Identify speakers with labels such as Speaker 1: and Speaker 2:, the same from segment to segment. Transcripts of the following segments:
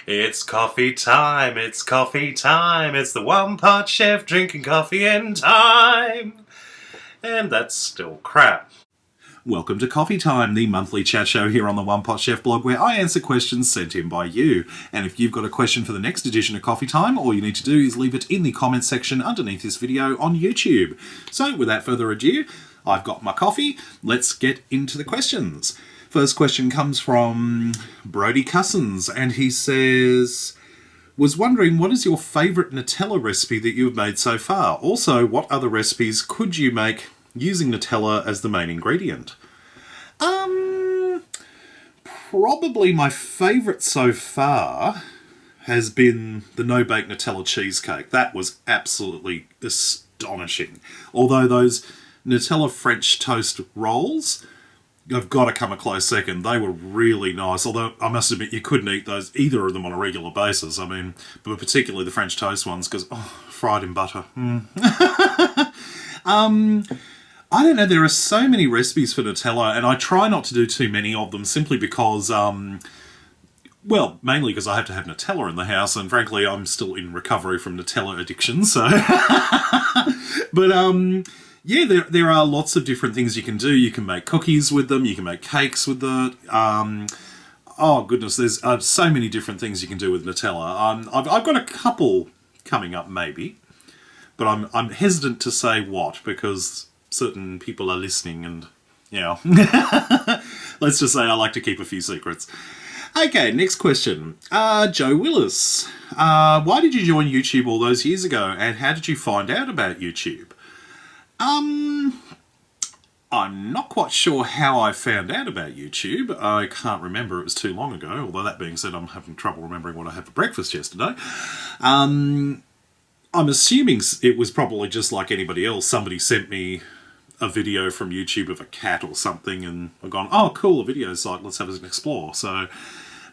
Speaker 1: It's coffee time, it's coffee time, it's the One Pot Chef drinking coffee in time. And that's still crap. Welcome to Coffee Time, the monthly chat show here on the OnePotChefBlog, where I answer questions sent in by you. And if you've got a question for the next edition of Coffee Time, all you need to do is leave it in the comments section underneath this video on YouTube. So without further ado, I've got my coffee. Let's get into the questions. First question comes from Brody Cussons, and he says, was wondering, what is your favourite Nutella recipe that you've made so far? Also, what other recipes could you make using Nutella as the main ingredient? Probably my favourite so far has been the no-bake Nutella cheesecake. That was absolutely astonishing. Although those Nutella French toast rolls have got to come a close second. They were really nice. Although I must admit you couldn't eat either of them on a regular basis. I mean, but particularly the French toast ones because fried in butter. I don't know, there are so many recipes for Nutella, and I try not to do too many of them simply because, well, mainly because I have to have Nutella in the house, and frankly, I'm still in recovery from Nutella addiction, so... But, yeah, there are lots of different things you can do. You can make cookies with them, you can make cakes with it. Oh, goodness, there's so many different things you can do with Nutella. I've got a couple coming up, maybe, but I'm hesitant to say what, because certain people are listening and, you know, let's just say I like to keep a few secrets. Okay, next question. Joe Willis. Why did you join YouTube all those years ago, and how did you find out about YouTube? I'm not quite sure how I found out about YouTube. I can't remember, it was too long ago, although that being said, I'm having trouble remembering what I had for breakfast yesterday. I'm assuming it was probably just like anybody else. Somebody sent me a video from YouTube of a cat or something, and I've gone, oh, cool, a video site, let's have an explore. So,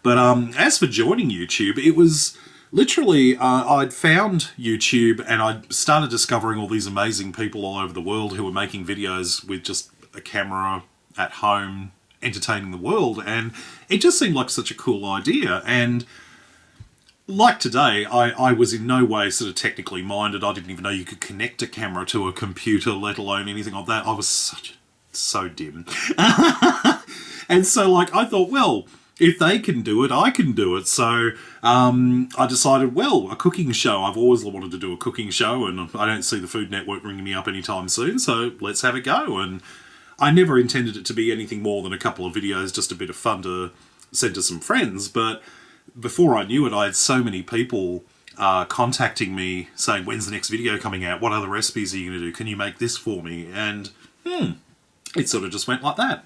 Speaker 1: but as for joining YouTube, it was literally, I'd found YouTube and I'd started discovering all these amazing people all over the world who were making videos with just a camera at home, entertaining the world, and it just seemed like such a cool idea. And like today, I was in no way sort of technically minded. I didn't even know you could connect a camera to a computer, let alone anything like that. I was so dim. And so, like, I thought, well, if they can do it, I can do it. So I decided, well, a cooking show. I've always wanted to do a cooking show, and I don't see the Food Network ringing me up anytime soon, so let's have a go. And I never intended it to be anything more than a couple of videos, just a bit of fun to send to some friends, but before I knew it, I had so many people contacting me saying, when's the next video coming out? What other recipes are you going to do? Can you make this for me? And it sort of just went like that.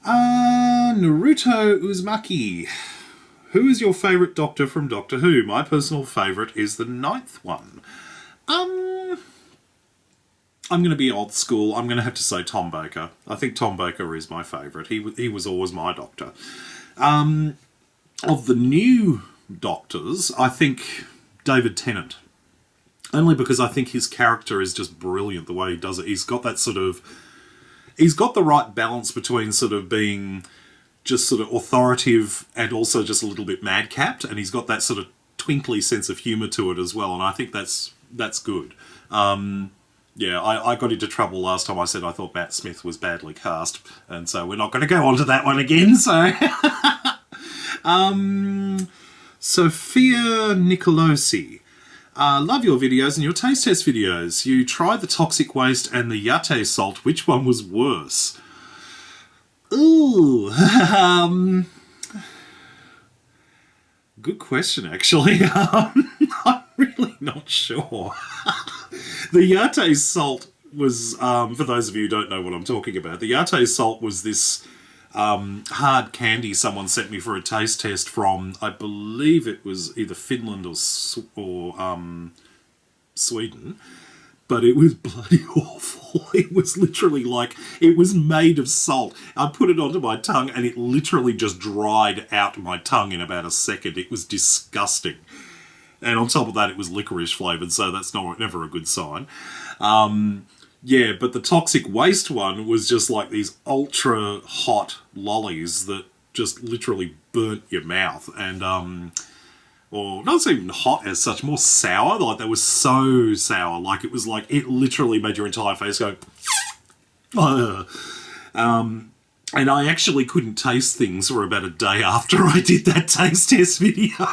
Speaker 1: Naruto Uzumaki. Who is your favourite Doctor from Doctor Who? My personal favourite is the 9th one. I'm going to be old school. I'm going to have to say Tom Baker. I think Tom Baker is my favourite. He was always my Doctor. Of the new Doctors, I think David Tennant. Only because I think his character is just brilliant the way he does it. He's got that sort of... He's got the right balance between sort of being just sort of authoritative and also just a little bit madcapped, and he's got that sort of twinkly sense of humour to it as well, and I think that's good. Yeah, I got into trouble last time I said I thought Matt Smith was badly cast, and so we're not going to go on to that one again, so... Sophia Nicolosi. Love your videos and your taste test videos. You tried the toxic waste and the yate salt. Which one was worse? Ooh. Good question, actually. I'm really not sure. The yate salt was, for those of you who don't know what I'm talking about, the yate salt was this hard candy someone sent me for a taste test from, I believe it was either Finland or Sweden, but it was bloody awful. It was literally like, it was made of salt. I put it onto my tongue and it literally just dried out my tongue in about a second. It was disgusting. And on top of that, it was licorice flavoured, so that's never a good sign. Yeah, but the toxic waste one was just like these ultra hot lollies that just literally burnt your mouth. And, or not even hot as such, more sour. Like, they were so sour. Like, it was like, it literally made your entire face go, and I actually couldn't taste things for about a day after I did that taste test video.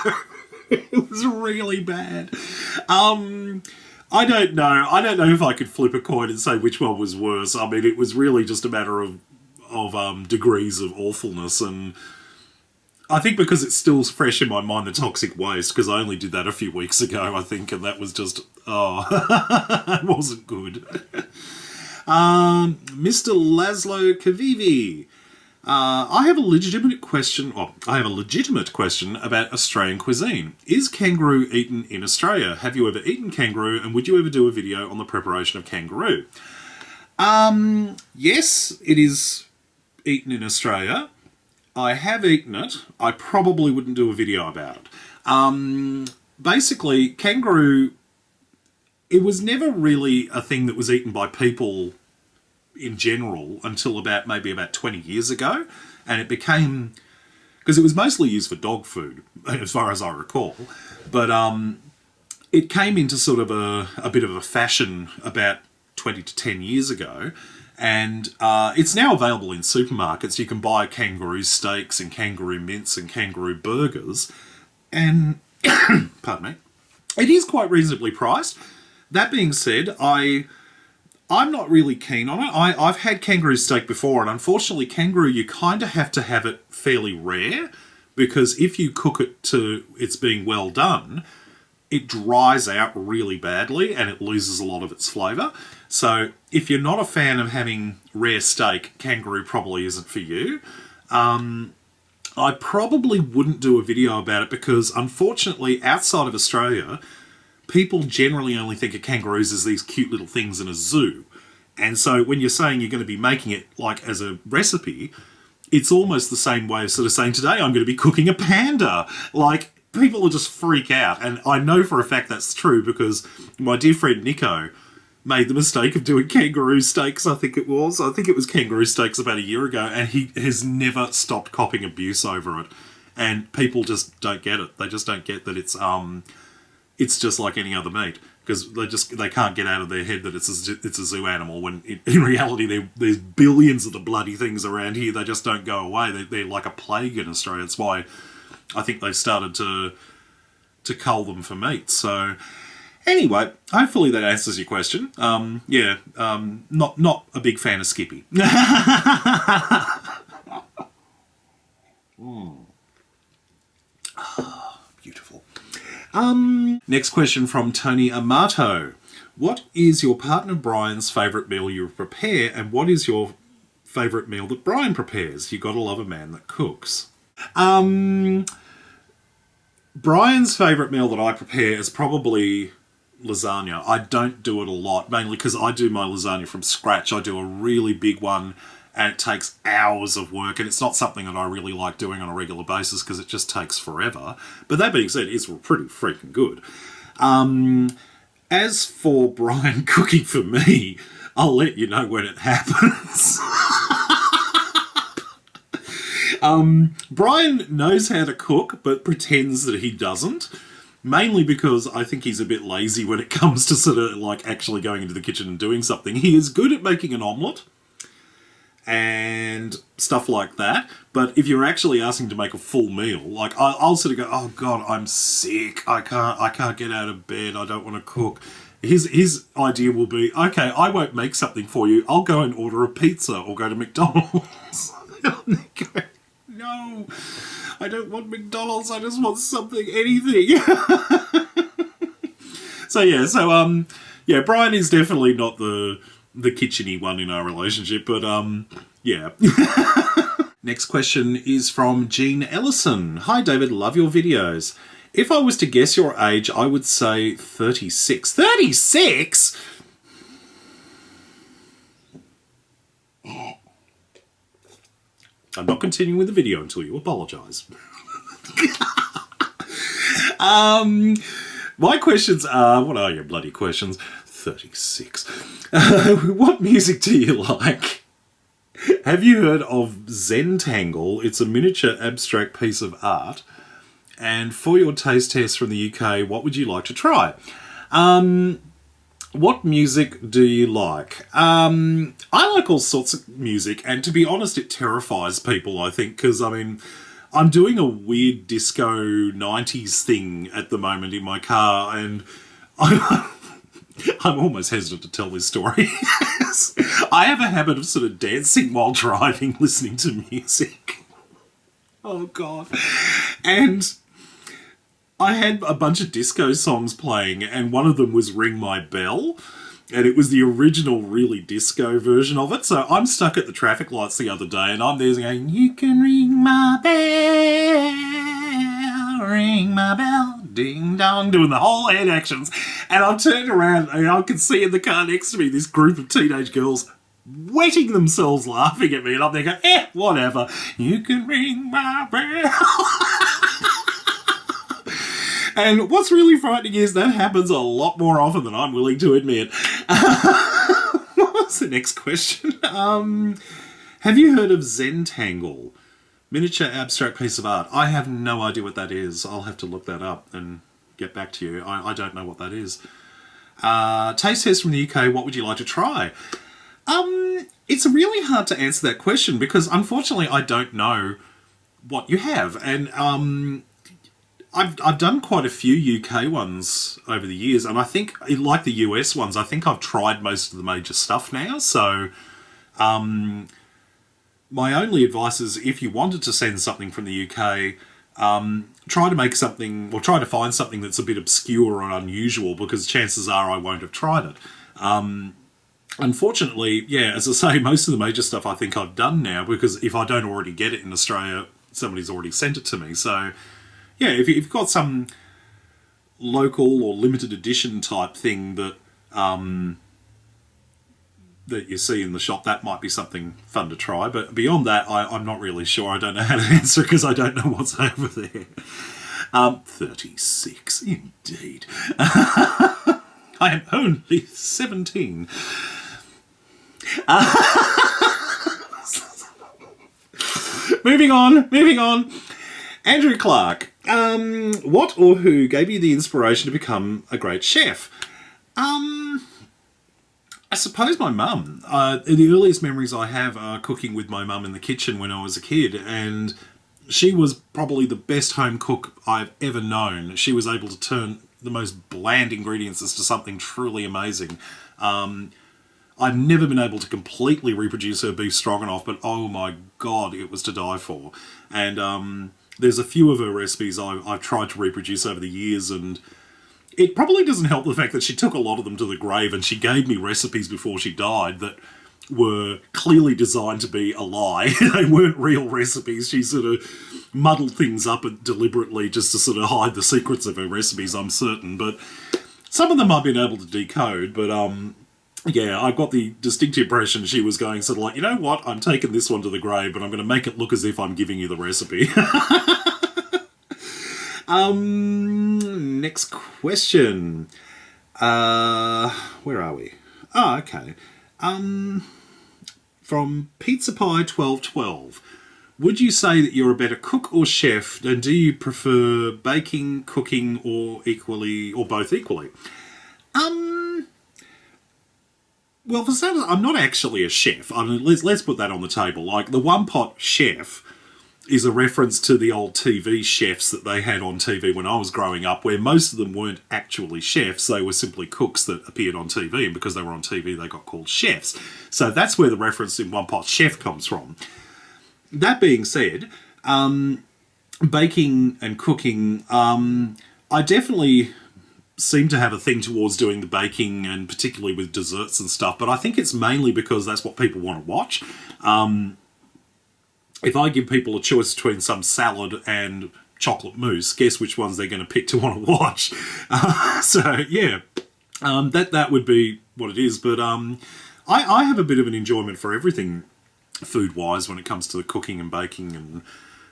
Speaker 1: It was really bad. I don't know. I don't know if I could flip a coin and say which one was worse. I mean, it was really just a matter of degrees of awfulness. And I think because it's still fresh in my mind, the toxic waste, because I only did that a few weeks ago, I think, and that was just, it wasn't good. Mr. Laszlo Kavivi. I have a legitimate question about Australian cuisine. Is kangaroo eaten in Australia? Have you ever eaten kangaroo, and would you ever do a video on the preparation of kangaroo? Yes, it is eaten in Australia. I have eaten it. I probably wouldn't do a video about it. Basically, kangaroo, it was never really a thing that was eaten by people in general until maybe about 20 years ago, and it became, because it was mostly used for dog food as far as I recall, but it came into sort of a bit of a fashion about 20 to 10 years ago, and it's now available in supermarkets. You can buy kangaroo steaks and kangaroo mince and kangaroo burgers, and pardon me, it is quite reasonably priced. That being said, I'm not really keen on it. I've had kangaroo steak before, and unfortunately kangaroo, you kind of have to have it fairly rare, because if you cook it to it's being well done, it dries out really badly and it loses a lot of its flavour. So if you're not a fan of having rare steak, kangaroo probably isn't for you. I probably wouldn't do a video about it because, unfortunately, outside of Australia, people generally only think of kangaroos as these cute little things in a zoo. And so when you're saying you're going to be making it like as a recipe, it's almost the same way of sort of saying, today I'm going to be cooking a panda. Like, people will just freak out. And I know for a fact that's true because my dear friend Nico made the mistake of doing kangaroo steaks, I think it was. I think it was kangaroo steaks about a year ago, and he has never stopped copping abuse over it. And people just don't get it. They just don't get that it's just like any other meat, because they can't get out of their head that it's a zoo animal, when in reality there's billions of the bloody things around here. They just don't go away. They're like a plague in Australia. That's why I think they've started to cull them for meat. So anyway, hopefully that answers your question. Not a big fan of Skippy. Beautiful. Next question from Tony Amato. What is your partner Brian's favourite meal you prepare, and what is your favourite meal that Brian prepares? You gotta love a man that cooks. Brian's favourite meal that I prepare is probably lasagna. I don't do it a lot, mainly because I do my lasagna from scratch. I do a really big one, and it takes hours of work, and it's not something that I really like doing on a regular basis because it just takes forever. But that being said, it's pretty freaking good. As for Brian cooking for me, I'll let you know when it happens. Brian knows how to cook, but pretends that he doesn't. Mainly because I think he's a bit lazy when it comes to sort of like actually going into the kitchen and doing something. He is good at making an omelette and stuff like that, but if you're actually asking to make a full meal, like I'll sort of go, oh god, I'm sick, I can't get out of bed, I don't want to cook. His idea will be, okay, I won't make something for you, I'll go and order a pizza or go to McDonald's. No, I don't want McDonald's, I just want something, anything. So Brian is definitely not the kitchen-y one in our relationship, but yeah. Next question is from Jean Ellison. Hi David, love your videos. If I was to guess your age, I would say 36. 36?! I'm not continuing with the video until you apologise. My questions are, what are your bloody questions? 36. What music do you like? Have you heard of Zentangle? It's a miniature abstract piece of art. And for your taste test from the UK, what would you like to try? What music do you like? I like all sorts of music, and to be honest, it terrifies people, I think, because, I mean, I'm doing a weird disco 90s thing at the moment in my car, and I'm almost hesitant to tell this story. I have a habit of sort of dancing while driving, listening to music. Oh, God. And I had a bunch of disco songs playing, and one of them was Ring My Bell, and it was the original really disco version of it. So I'm stuck at the traffic lights the other day, and I'm there going, you can ring my bell, ding dong, doing the whole head actions. And I've turned around, and I can see in the car next to me this group of teenage girls wetting themselves laughing at me, and I'm there going, whatever, you can ring my bell. And what's really frightening is that happens a lot more often than I'm willing to admit. What's the next question? Have you heard of Zentangle? Miniature abstract piece of art. I have no idea what that is. I'll have to look that up and get back to you. I don't know what that is. Taste test from the UK, what would you like to try? It's really hard to answer that question because unfortunately I don't know what you have. And I've done quite a few UK ones over the years, and I think, like the US ones, I think I've tried most of the major stuff now. So my only advice is if you wanted to send something from the UK, try to make something, or try to find something that's a bit obscure or unusual, because chances are I won't have tried it. Unfortunately, yeah, as I say, most of the major stuff I think I've done now, because if I don't already get it in Australia, somebody's already sent it to me. So yeah, if you've got some local or limited edition type thing that that you see in the shop, that might be something fun to try. But beyond that, I'm not really sure. I don't know how to answer because I don't know what's over there. 36, indeed. I am only 17. Moving on. Andrew Clark. What or who gave you the inspiration to become a great chef? I suppose my mum. The earliest memories I have are cooking with my mum in the kitchen when I was a kid, and she was probably the best home cook I've ever known. She was able to turn the most bland ingredients into something truly amazing. I've never been able to completely reproduce her beef stroganoff, but oh my God, it was to die for. And there's a few of her recipes I've tried to reproduce over the years, and it probably doesn't help the fact that she took a lot of them to the grave, and she gave me recipes before she died that were clearly designed to be a lie. They weren't real recipes. She sort of muddled things up deliberately just to sort of hide the secrets of her recipes, I'm certain. But some of them I've been able to decode, but yeah, I got the distinct impression she was going sort of like, you know what, I'm taking this one to the grave, but I'm going to make it look as if I'm giving you the recipe. Next question. Where are we? Oh, okay. From Pizza Pie 1212. Would you say that you're a better cook or chef, and do you prefer baking, cooking, or both equally? Well, for starters, I'm not actually a chef. I mean, let's put that on the table. Like, the One Pot Chef is a reference to the old TV chefs that they had on TV when I was growing up, where most of them weren't actually chefs. They were simply cooks that appeared on TV, and because they were on TV, they got called chefs. So that's where the reference in One Pot Chef comes from. That being said, baking and cooking, I definitely seem to have a thing towards doing the baking, and particularly with desserts and stuff, but I think it's mainly because that's what people want to watch. If I give people a choice between some salad and chocolate mousse, guess which ones they're going to pick to want to watch. So, yeah, that would be what it is. But I have a bit of an enjoyment for everything food-wise when it comes to cooking and baking and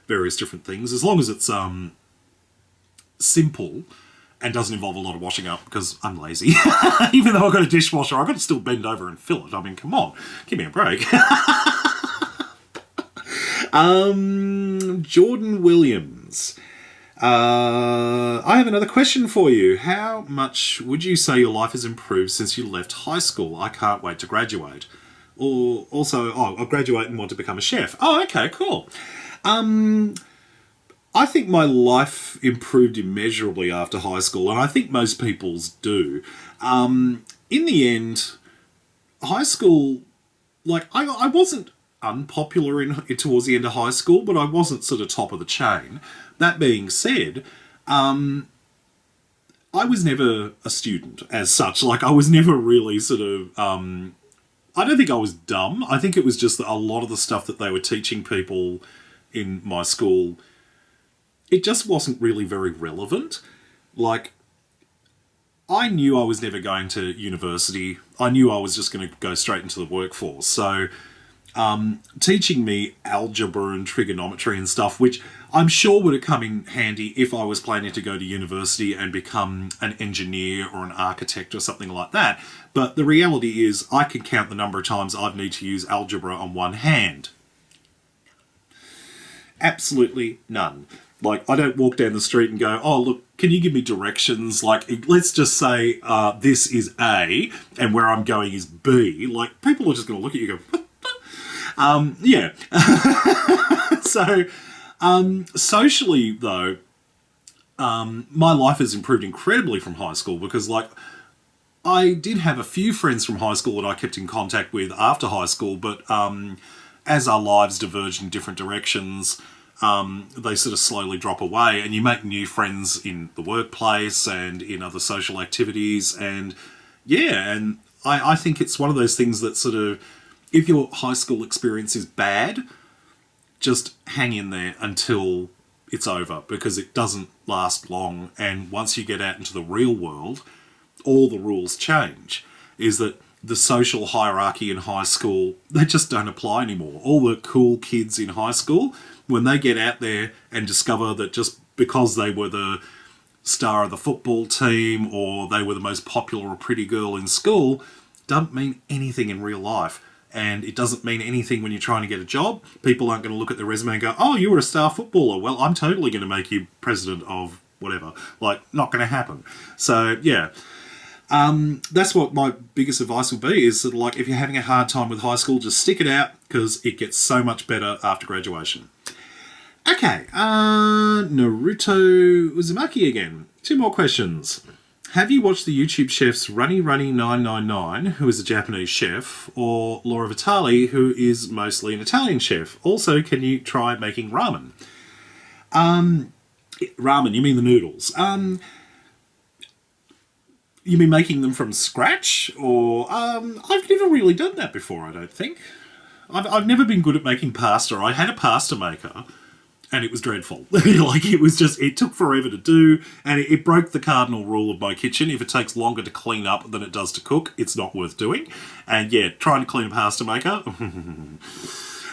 Speaker 1: various different things, as long as it's simple and doesn't involve a lot of washing up, because I'm lazy. Even though I've got a dishwasher, I've got to still bend over and fill it. I mean, come on, give me a break. Jordan Williams. I have another question for you. How much would you say your life has improved since you left high school? I can't wait to graduate. Or also, I'll graduate and want to become a chef. Oh, okay, cool. I think my life improved immeasurably after high school, and I think most people's do. In the end, high school, like, I wasn't unpopular towards the end of high school, but I wasn't sort of top of the chain. That being said, I was never a student as such. Like, I was never really sort of... I don't think I was dumb. I think it was just that a lot of the stuff that they were teaching people in my school, it just wasn't really very relevant. Like, I knew I was never going to university. I knew I was just going to go straight into the workforce. So teaching me algebra and trigonometry and stuff, which I'm sure would have come in handy if I was planning to go to university and become an engineer or an architect or something like that. But the reality is I can count the number of times I've need to use algebra on one hand. Absolutely none. Like, I don't walk down the street and go, oh, look, can you give me directions? Like, let's just say this is A and where I'm going is B. Like, people are just going to look at you and go, what? Yeah. So, socially, though, my life has improved incredibly from high school because, like, I did have a few friends from high school that I kept in contact with after high school, but as our lives diverged in different directions, they sort of slowly drop away, and you make new friends in the workplace and in other social activities, and yeah, and I think it's one of those things that sort of, if your high school experience is bad, just hang in there until it's over, because it doesn't last long, and once you get out into the real world, all the rules change. Is that the social hierarchy in high school, they just don't apply anymore. All the cool kids in high school, when they get out there and discover that just because they were the star of the football team or they were the most popular or pretty girl in school, doesn't mean anything in real life. And it doesn't mean anything when you're trying to get a job. People aren't going to look at the resume and go, oh, you were a star footballer. Well, I'm totally going to make you president of whatever. Like, not going to happen. So, yeah. That's what my biggest advice would be, is sort of like, if you're having a hard time with high school, just stick it out, because it gets so much better after graduation. Okay, Naruto Uzumaki again. 2 more questions. Have you watched the YouTube chefs Runny Runny 999, who is a Japanese chef, or Laura Vitale, who is mostly an Italian chef? Also, can you try making ramen? Ramen, you mean the noodles. You mean making them from scratch? Or, I've never really done that before, I don't think. I've never been good at making pasta. I had a pasta maker, and it was dreadful. Like, it was just, it took forever to do, and it broke the cardinal rule of my kitchen. If it takes longer to clean up than it does to cook, it's not worth doing. And yeah, trying to clean a pasta maker.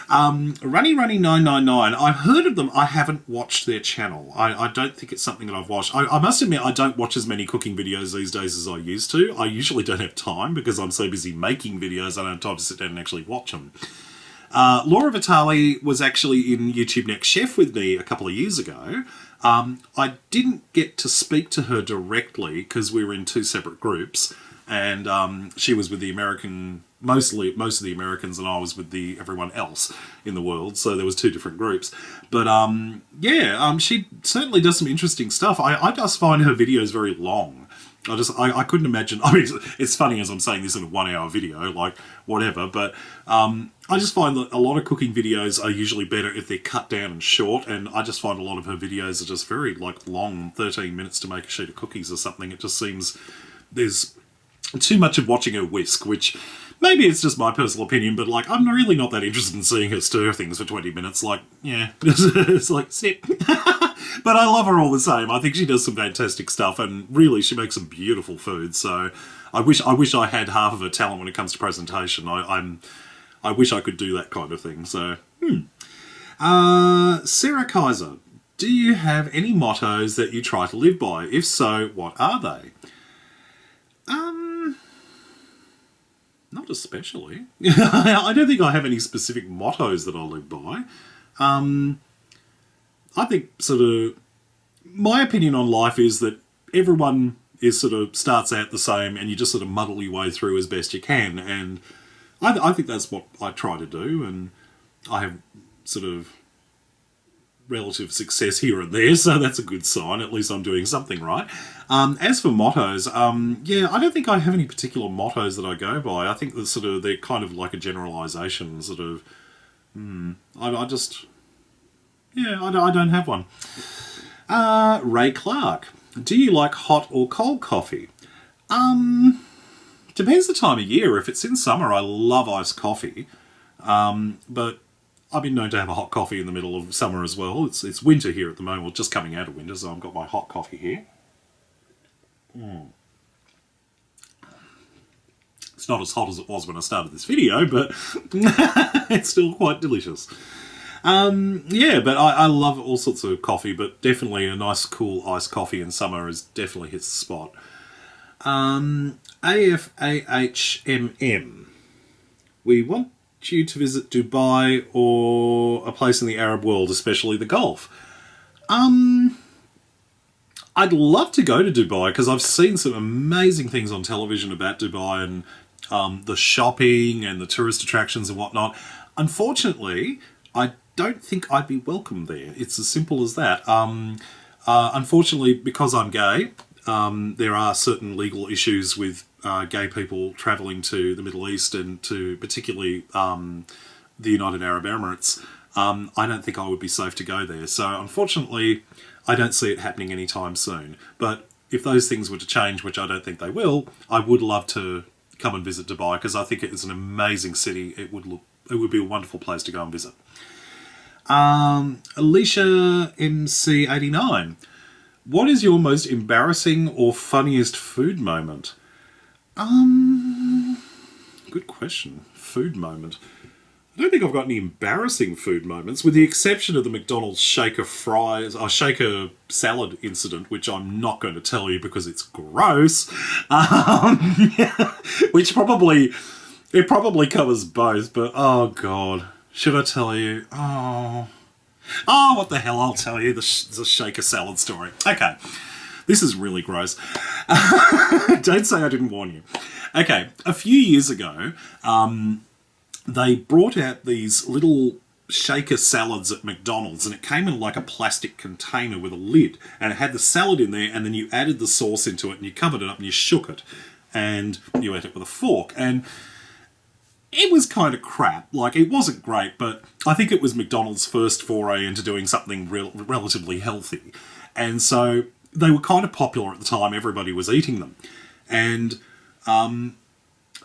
Speaker 1: Runny Runny 999, I've heard of them. I haven't watched their channel. I don't think it's something that I've watched. I must admit, I don't watch as many cooking videos these days as I used to. I usually don't have time because I'm so busy making videos, I don't have time to sit down and actually watch them. Laura Vitale was actually in YouTube Next Chef with me a couple of years ago. I didn't get to speak to her directly because we were in 2 separate groups, and she was with the American, most of the Americans, and I was with everyone else in the world, so there was 2 different groups. But yeah, she certainly does some interesting stuff. I just find her videos very long. I couldn't imagine. I mean, it's funny as I'm saying this in a 1-hour video, like, whatever, but I just find that a lot of cooking videos are usually better if they're cut down and short, and I just find a lot of her videos are just very, like, long, 13 minutes to make a sheet of cookies or something. It just seems there's too much of watching her whisk, which maybe it's just my personal opinion, but, like, I'm really not that interested in seeing her stir things for 20 minutes. Like, yeah, it's like, snip. But I love her all the same. I think she does some fantastic stuff, and really, she makes some beautiful food. So I wish I had half of her talent when it comes to presentation. I wish I could do that kind of thing. So, Sarah Kaiser, do you have any mottos that you try to live by? If so, what are they? Not especially. I don't think I have any specific mottos that I live by. I think sort of my opinion on life is that everyone is sort of starts out the same, and you just sort of muddle your way through as best you can. And I think that's what I try to do, and I have sort of relative success here and there, so that's a good sign. At least I'm doing something right. As for mottos, yeah, I don't think I have any particular mottos that I go by. I think they're kind of like a generalisation, sort of. I just, yeah, I don't have one. Ray Clark, do you like hot or cold coffee? Depends the time of year. If it's in summer, I love iced coffee, but I've been known to have a hot coffee in the middle of summer as well. It's winter here at the moment, well, just coming out of winter, so I've got my hot coffee here. It's not as hot as it was when I started this video, but it's still quite delicious. Yeah, but I love all sorts of coffee, but definitely a nice cool iced coffee in summer definitely hits the spot. AFAHMM. We want you to visit Dubai or a place in the Arab world, especially the Gulf. I'd love to go to Dubai because I've seen some amazing things on television about Dubai and the shopping and the tourist attractions and whatnot. Unfortunately, I don't think I'd be welcome there. It's as simple as that. Unfortunately, because I'm gay, there are certain legal issues with gay people travelling to the Middle East and to particularly the United Arab Emirates. I don't think I would be safe to go there. So unfortunately, I don't see it happening anytime soon. But if those things were to change, which I don't think they will, I would love to come and visit Dubai because I think it is an amazing city. It would be a wonderful place to go and visit. Alicia MC89. What is your most embarrassing or funniest food moment? Good question. Food moment. I don't think I've got any embarrassing food moments, with the exception of the McDonald's shaker salad incident, which I'm not going to tell you because it's gross. Which probably covers both, but oh god, should I tell you? Oh, what the hell? I'll tell you the shaker salad story. Okay, this is really gross. Don't say I didn't warn you. Okay, a few years ago, they brought out these little shaker salads at McDonald's, and it came in like a plastic container with a lid, and it had the salad in there, and then you added the sauce into it, and you covered it up, and you shook it, and you ate it with a fork. And it was kind of crap. Like, it wasn't great, but I think it was McDonald's first foray into doing something relatively healthy. And so they were kind of popular at the time. Everybody was eating them. And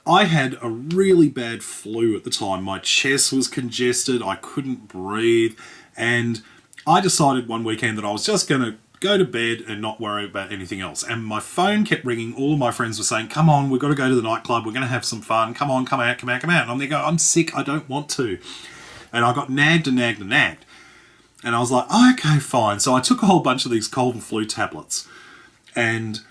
Speaker 1: I had a really bad flu at the time. My chest was congested. I couldn't breathe. And I decided one weekend that I was just going to go to bed and not worry about anything else. And my phone kept ringing. All of my friends were saying, come on, we've got to go to the nightclub. We're going to have some fun. Come on, come out. And I'm there going, I'm sick. I don't want to. And I got nagged. And I was like, oh, okay, fine. So I took a whole bunch of these cold and flu tablets. And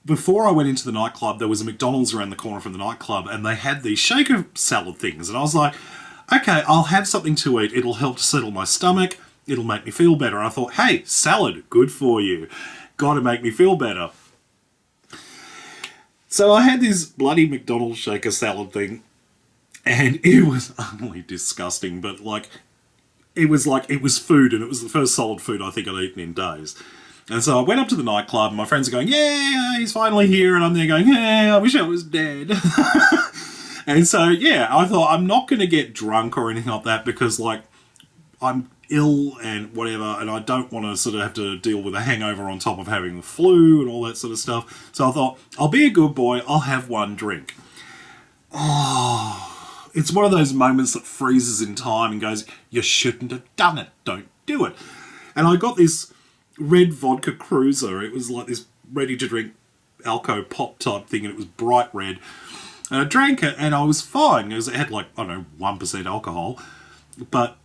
Speaker 1: before I went into the nightclub, there was a McDonald's around the corner from the nightclub, and they had these shaker salad things. And I was like, okay, I'll have something to eat. It'll help to settle my stomach. It'll make me feel better. And I thought, hey, salad, good for you. Got to make me feel better. So I had this bloody McDonald's shaker salad thing, and it was utterly disgusting, but it was food, and it was the first solid food I think I'd eaten in days. And so I went up to the nightclub, and my friends are going, yeah, he's finally here. And I'm there going, yeah, I wish I was dead. And so, yeah, I thought I'm not going to get drunk or anything like that because, I'm ill and whatever, and I don't want to sort of have to deal with a hangover on top of having the flu and all that sort of stuff. So I thought, I'll be a good boy. I'll have one drink. Oh, it's one of those moments that freezes in time and goes, you shouldn't have done it. Don't do it. And I got this red vodka cruiser. It was like this ready-to-drink Alco pop type thing, and it was bright red. And I drank it, and I was fine, because it had 1% alcohol. But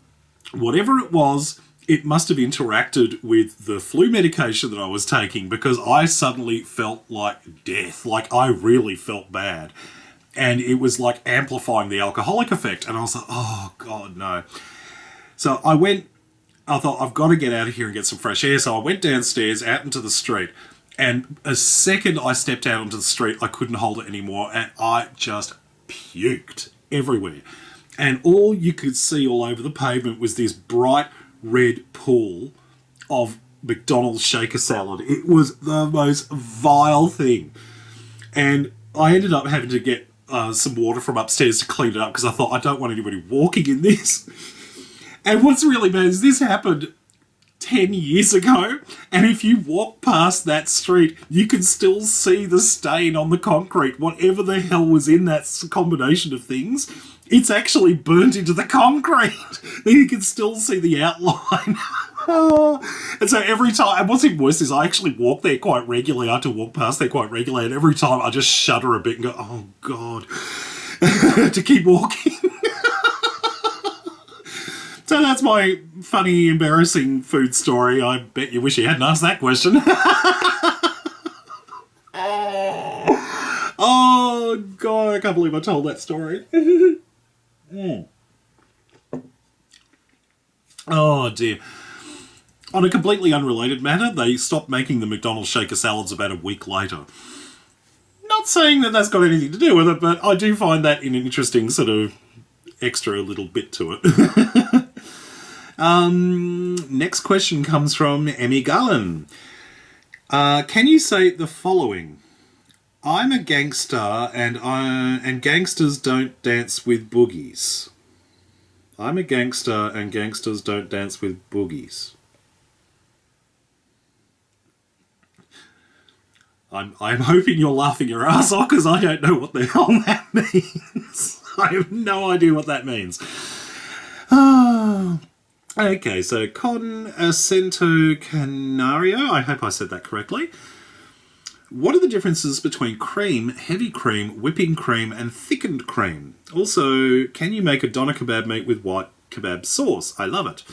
Speaker 1: whatever it was, it must have interacted with the flu medication that I was taking, because I suddenly felt like death. I really felt bad. And it was amplifying the alcoholic effect. And I was like, oh, God, no. So I thought, I've got to get out of here and get some fresh air. So I went downstairs, out into the street. And a second I stepped out onto the street, I couldn't hold it anymore. And I just puked everywhere. And all you could see all over the pavement was this bright red pool of McDonald's shaker salad. It was the most vile thing. And I ended up having to get some water from upstairs to clean it up because I thought, I don't want anybody walking in this. And what's really bad is this happened 10 years ago, and if you walk past that street, you can still see the stain on the concrete. Whatever the hell was in that combination of things, it's actually burnt into the concrete. You can still see the outline. And so every time, and what's even worse is I actually walk there quite regularly. I have to walk past there quite regularly, and every time I just shudder a bit and go, oh God, to keep walking. So that's my funny, embarrassing food story. I bet you wish you hadn't asked that question. Oh, God, I can't believe I told that story. Oh, dear. On a completely unrelated matter, they stopped making the McDonald's shaker salads about a week later. Not saying that that's got anything to do with it, but I do find that an interesting sort of extra little bit to it. Next question comes from Emmy Gullen. Can you say the following? I'm a gangster and gangsters don't dance with boogies. I'm a gangster and gangsters don't dance with boogies. I'm hoping you're laughing your ass off because I don't know what the hell that means. I have no idea what that means. Okay, so con acento canario, I hope I said that correctly. What are the differences between cream, heavy cream, whipping cream, and thickened cream? Also, can you make a doner kebab meat with white kebab sauce? I love it.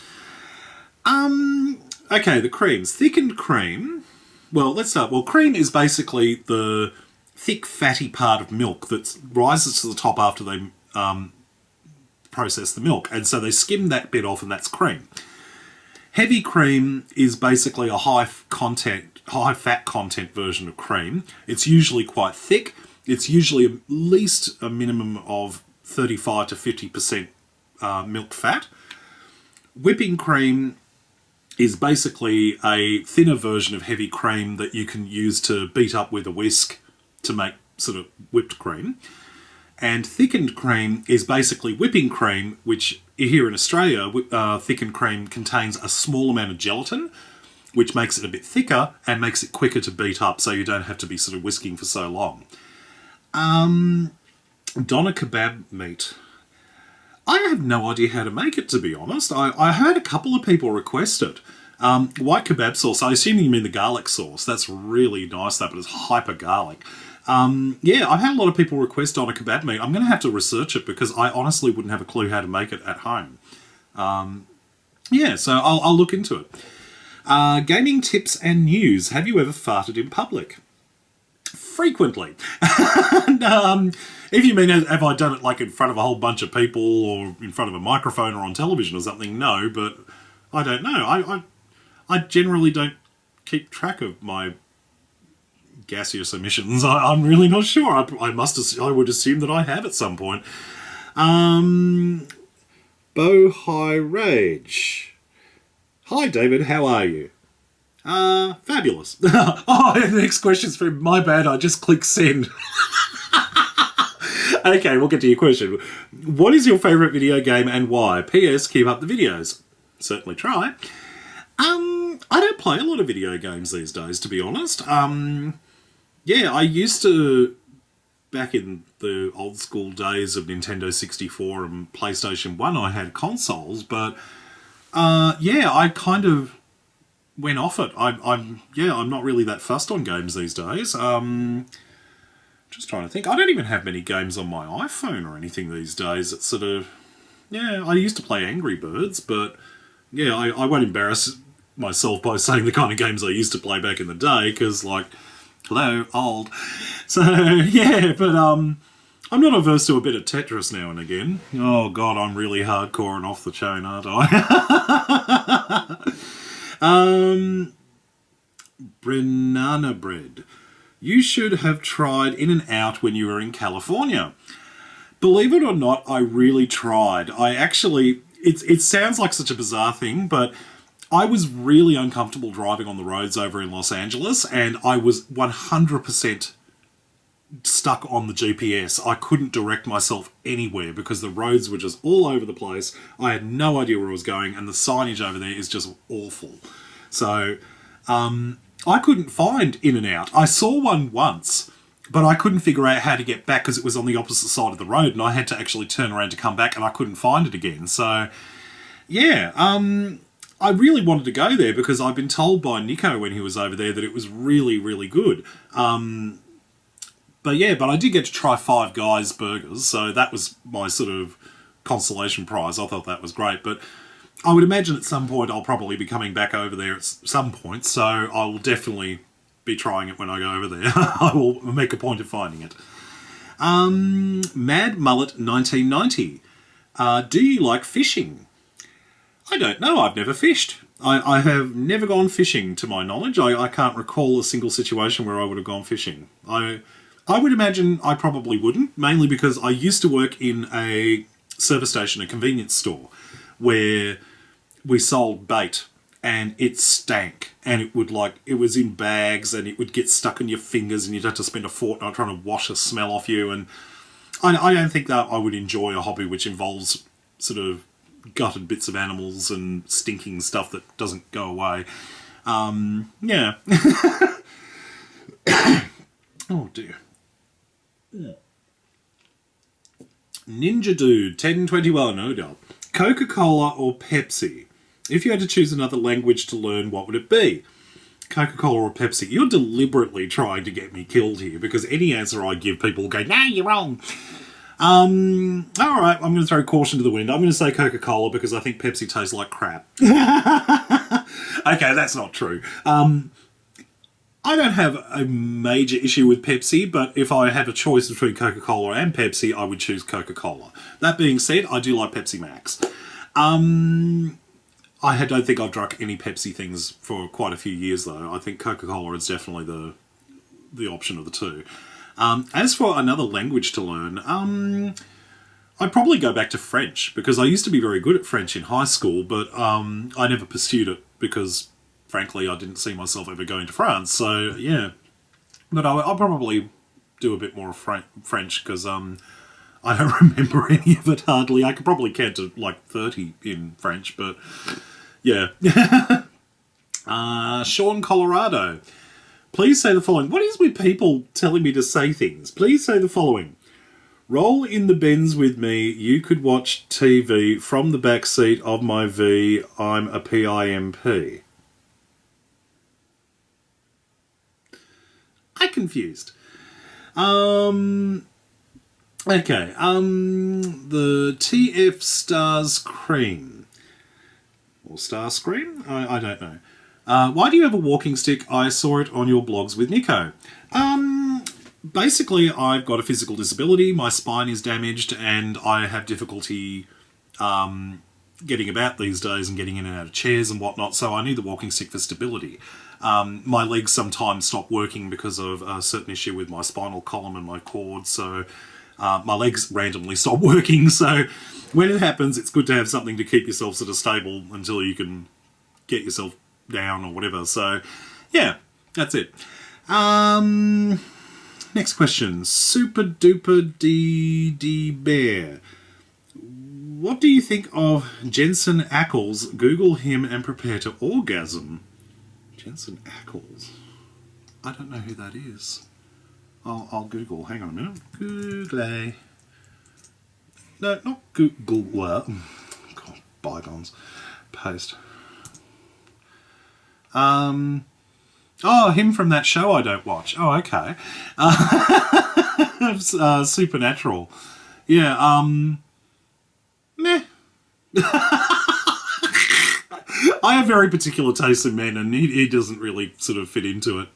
Speaker 1: Okay, the creams. Thickened cream. Well, let's start. Well, cream is basically the thick, fatty part of milk that rises to the top after they process the milk. And so they skim that bit off and that's cream. Heavy cream is basically a high fat content version of cream. It's usually quite thick. It's usually at least a minimum of 35 to 50% milk fat. Whipping cream is basically a thinner version of heavy cream that you can use to beat up with a whisk to make sort of whipped cream. And thickened cream is basically whipping cream, which here in Australia, thickened cream contains a small amount of gelatin, which makes it a bit thicker and makes it quicker to beat up so you don't have to be sort of whisking for so long. Doner kebab meat. I have no idea how to make it, to be honest. I heard a couple of people request it. White kebab sauce, I assume you mean the garlic sauce. That's really nice, that, but it's hyper garlic. Yeah, I've had a lot of people request doner kebab meat. I'm going to have to research it because I honestly wouldn't have a clue how to make it at home. Yeah, so I'll look into it. Gaming tips and news. Have you ever farted in public? Frequently. And, if you mean, have I done it like in front of a whole bunch of people or in front of a microphone or on television or something? No, but I don't know. I generally don't keep track of my gaseous emissions. I'm really not sure. I would assume that I have at some point. Bow High Rage. Hi, David. How are you? Fabulous. Oh, the next question's for my bad. I just clicked send. Okay, we'll get to your question. What is your favourite video game and why? P.S. Keep up the videos. Certainly try. I don't play a lot of video games these days, to be honest. Yeah, I used to, back in the old school days of Nintendo 64 and PlayStation 1, I had consoles, but yeah, I kind of went off it. I'm not really that fussed on games these days. Just trying to think. I don't even have many games on my iPhone or anything these days. It's sort of, yeah, I used to play Angry Birds, but yeah, I won't embarrass myself by saying the kind of games I used to play back in the day, because, like, hello, old. So, yeah, but I'm not averse to a bit of Tetris now and again. Oh god, I'm really hardcore and off the chain, aren't I? Banana bread. You should have tried In and Out when you were in California. Believe it or not, I really tried. I actually, it sounds like such a bizarre thing, but I was really uncomfortable driving on the roads over in Los Angeles, and I was 100% stuck on the GPS. I couldn't direct myself anywhere because the roads were just all over the place. I had no idea where I was going, and the signage over there is just awful. So, I couldn't find In and Out. I saw one once, but I couldn't figure out how to get back because it was on the opposite side of the road, and I had to actually turn around to come back, and I couldn't find it again. So, yeah, I really wanted to go there because I'd been told by Nico when he was over there that it was really, really good. But I did get to try Five Guys burgers, so that was my sort of consolation prize. I thought that was great, but I would imagine at some point I'll probably be coming back over there at some point, so I will definitely be trying it when I go over there. I will make a point of finding it. Mad Mullet 1990. Do you like fishing? I don't know. I've never fished. I have never gone fishing, to my knowledge. I can't recall a single situation where I would have gone fishing. I would imagine I probably wouldn't, mainly because I used to work in a service station, a convenience store, where we sold bait, and it stank, and it was in bags, and it would get stuck in your fingers, and you'd have to spend a fortnight trying to wash the smell off you, and I don't think that I would enjoy a hobby which involves sort of gutted bits of animals and stinking stuff that doesn't go away. Yeah. Oh dear. Ninja Dude 1021. Oh no. Coca-Cola or Pepsi? If you had to choose another language to learn, what would it be? Coca-Cola or Pepsi? You're deliberately trying to get me killed here, because any answer I give, people will go, no, you're wrong. Alright, I'm going to throw caution to the wind. I'm going to say Coca-Cola because I think Pepsi tastes like crap. Okay, that's not true. I don't have a major issue with Pepsi, but if I have a choice between Coca-Cola and Pepsi, I would choose Coca-Cola. That being said, I do like Pepsi Max. I don't think I've drunk any Pepsi things for quite a few years, though. I think Coca-Cola is definitely the option of the two. As for another language to learn, I'd probably go back to French, because I used to be very good at French in high school, but I never pursued it because, frankly, I didn't see myself ever going to France. So, yeah. But I'll probably do a bit more French, because I don't remember any of it hardly. I could probably count to like 30 in French, but yeah. Sean, Colorado. Please say the following. What is with people telling me to say things? Please say the following. Roll in the Benz with me. You could watch TV from the back seat of my V. I'm a PIMP. I'm confused. Okay, the TF Stars Cream. Or Star Scream? I don't know. Why do you have a walking stick? I saw it on your blogs with Nico. Basically, I've got a physical disability, my spine is damaged, and I have difficulty getting about these days and getting in and out of chairs and whatnot, so I need the walking stick for stability. My legs sometimes stop working because of a certain issue with my spinal column and my cord, so my legs randomly stop working. So when it happens, it's good to have something to keep yourself sort of stable until you can get yourself down or whatever. So yeah, that's it. Next question. Super Duper DD Bear. What do you think of Jensen Ackles? Google him and prepare to orgasm. Jensen Ackles? I don't know who that is. I'll Google. Hang on a minute. Google. No, not Google. God, bygones. Paste. Oh, him from that show I don't watch. Oh, okay. Supernatural. Yeah, meh. I have very particular tastes in men, and he doesn't really sort of fit into it.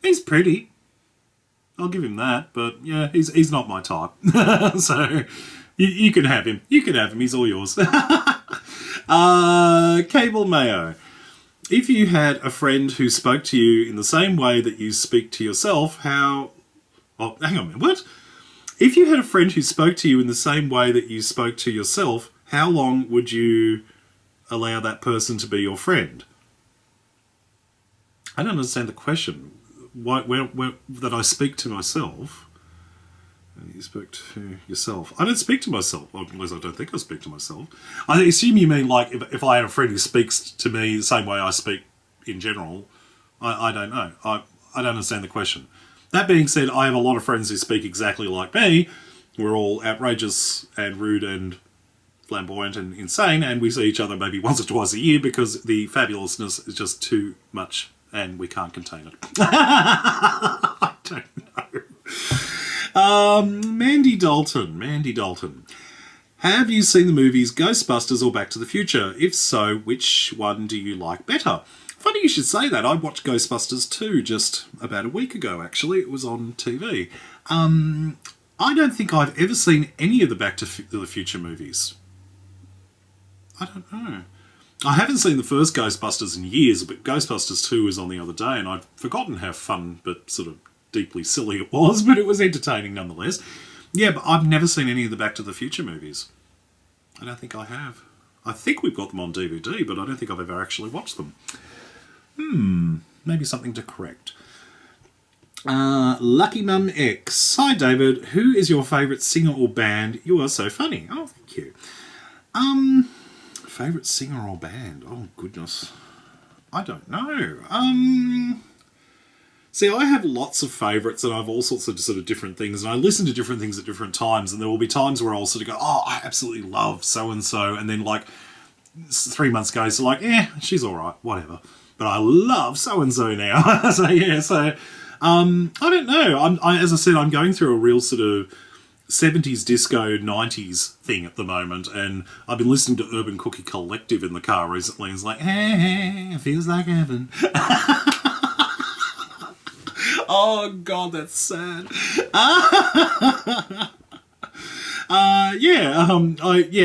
Speaker 1: He's pretty. I'll give him that. But yeah, he's not my type. So you can have him. You can have him. He's all yours. Cable Mayo. If you had a friend who spoke to you in the same way that you speak to yourself, how... Oh, hang on a minute. What? If you had a friend who spoke to you in the same way that you spoke to yourself, how long would you allow that person to be your friend? I don't understand the question. Where that I speak to myself... You spoke to yourself. I don't speak to myself, unless I don't think I speak to myself. I assume you mean like if I had a friend who speaks to me the same way I speak in general. I don't know. I don't understand the question. That being said, I have a lot of friends who speak exactly like me. We're all outrageous and rude and flamboyant and insane, and we see each other maybe once or twice a year because the fabulousness is just too much and we can't contain it. I don't know. Mandy Dalton. Have you seen the movies Ghostbusters or Back to the Future? If so, which one do you like better? Funny you should say that. I watched Ghostbusters 2 just about a week ago, actually. It was on TV. I don't think I've ever seen any of the Back to the Future movies. I don't know. I haven't seen the first Ghostbusters in years, but Ghostbusters 2 was on the other day, and I'd forgotten how fun but sort of deeply silly it was, but it was entertaining nonetheless. Yeah, but I've never seen any of the Back to the Future movies. I don't think I have. I think we've got them on DVD, but I don't think I've ever actually watched them. Maybe something to correct. Lucky Mum X. Hi, David. Who is your favourite singer or band? You are so funny. Oh, thank you. Favourite singer or band? Oh, goodness. I don't know. See, I have lots of favourites and I have all sorts of sort of different things, and I listen to different things at different times, and there will be times where I'll sort of go, oh, I absolutely love so-and-so, and then like 3 months go, so like, she's all right, whatever. But I love so-and-so now. So yeah, I don't know. As I said, I'm going through a real sort of 70s disco, 90s thing at the moment, and I've been listening to Urban Cookie Collective in the car recently, and it's like, hey, it feels like heaven. Oh God, that's sad.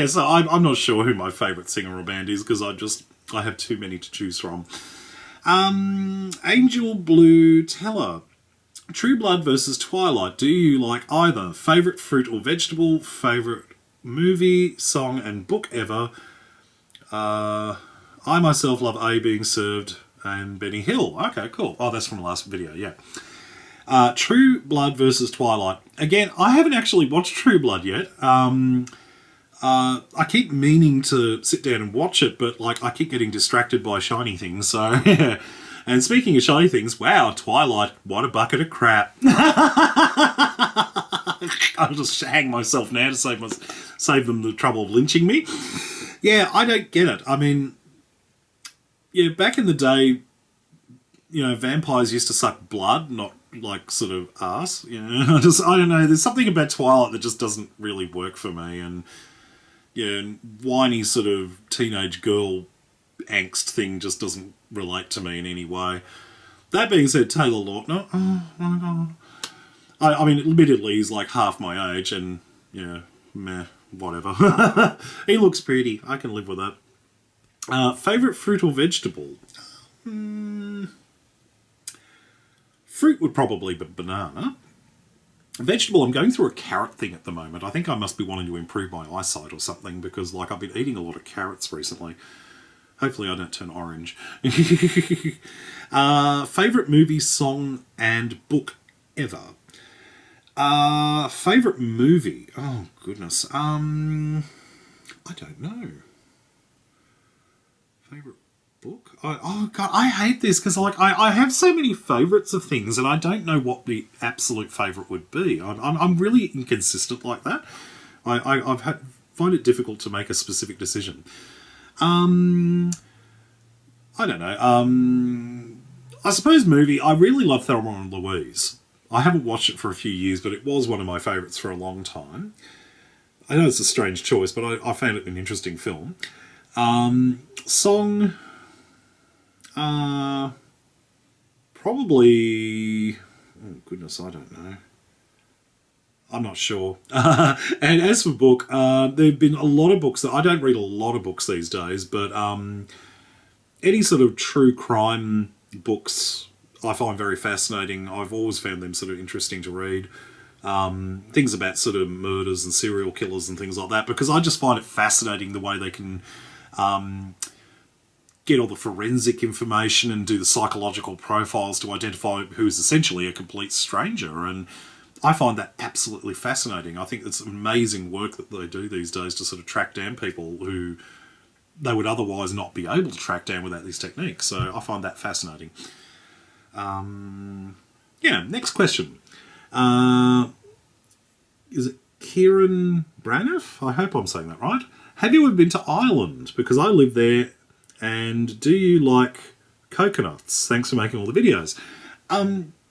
Speaker 1: So I'm not sure who my favourite singer or band is because I have too many to choose from. Angel Blue Teller. True Blood versus Twilight. Do you like either? Favourite fruit or vegetable? Favourite movie, song and book ever? I myself love A Being Served and Benny Hill. Okay, cool. Oh, that's from the last video, yeah. True Blood versus Twilight. Again, I haven't actually watched True Blood yet. I keep meaning to sit down and watch it, but like I keep getting distracted by shiny things. So, yeah. And speaking of shiny things, wow, Twilight, what a bucket of crap. I'll just hang myself now to save them the trouble of lynching me. Yeah, I don't get it. I mean, yeah, back in the day, you know, vampires used to suck blood, not like sort of arse. You know, I don't know. There's something about Twilight that just doesn't really work for me, and yeah, and whiny sort of teenage girl angst thing just doesn't relate to me in any way. That being said, Taylor Lautner, oh my God. I mean, admittedly, he's like half my age, and yeah, meh, whatever. He looks pretty. I can live with that. Favourite fruit or vegetable? Fruit would probably be banana. Vegetable, I'm going through a carrot thing at the moment. I think I must be wanting to improve my eyesight or something because like I've been eating a lot of carrots recently. Hopefully I don't turn orange. Favourite movie, song and book ever? Favourite movie? Oh, goodness. I don't know. Favourite book? Oh, God, I hate this because like I have so many favourites of things and I don't know what the absolute favourite would be. I'm really inconsistent like that. I find it difficult to make a specific decision. I don't know. I suppose movie, I really love Thelma and Louise. I haven't watched it for a few years, but it was one of my favourites for a long time. I know it's a strange choice, but I found it an interesting film. Song, probably, oh goodness, I don't know. I'm not sure. And as for book, there have been a lot of books that I don't read a lot of books these days, but any sort of true crime books I find very fascinating. I've always found them sort of interesting to read. Things about sort of murders and serial killers and things like that, because I just find it fascinating the way they can get all the forensic information and do the psychological profiles to identify who is essentially a complete stranger. And I find that absolutely fascinating. I think it's amazing work that they do these days to sort of track down people who they would otherwise not be able to track down without these techniques. So I find that fascinating. Next question. Is it Kieran Braniff? I hope I'm saying that right. Have you ever been to Ireland? Because I live there. And do you like coconuts? Thanks for making all the videos.